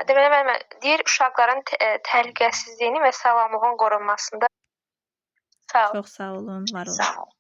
Deməli, müəllimə, deyir uşaqların təhlükəsizliyini və sağlamlığın qorunmasında. Sağ olun. Çox sağ olun, var olun. Sağ olun.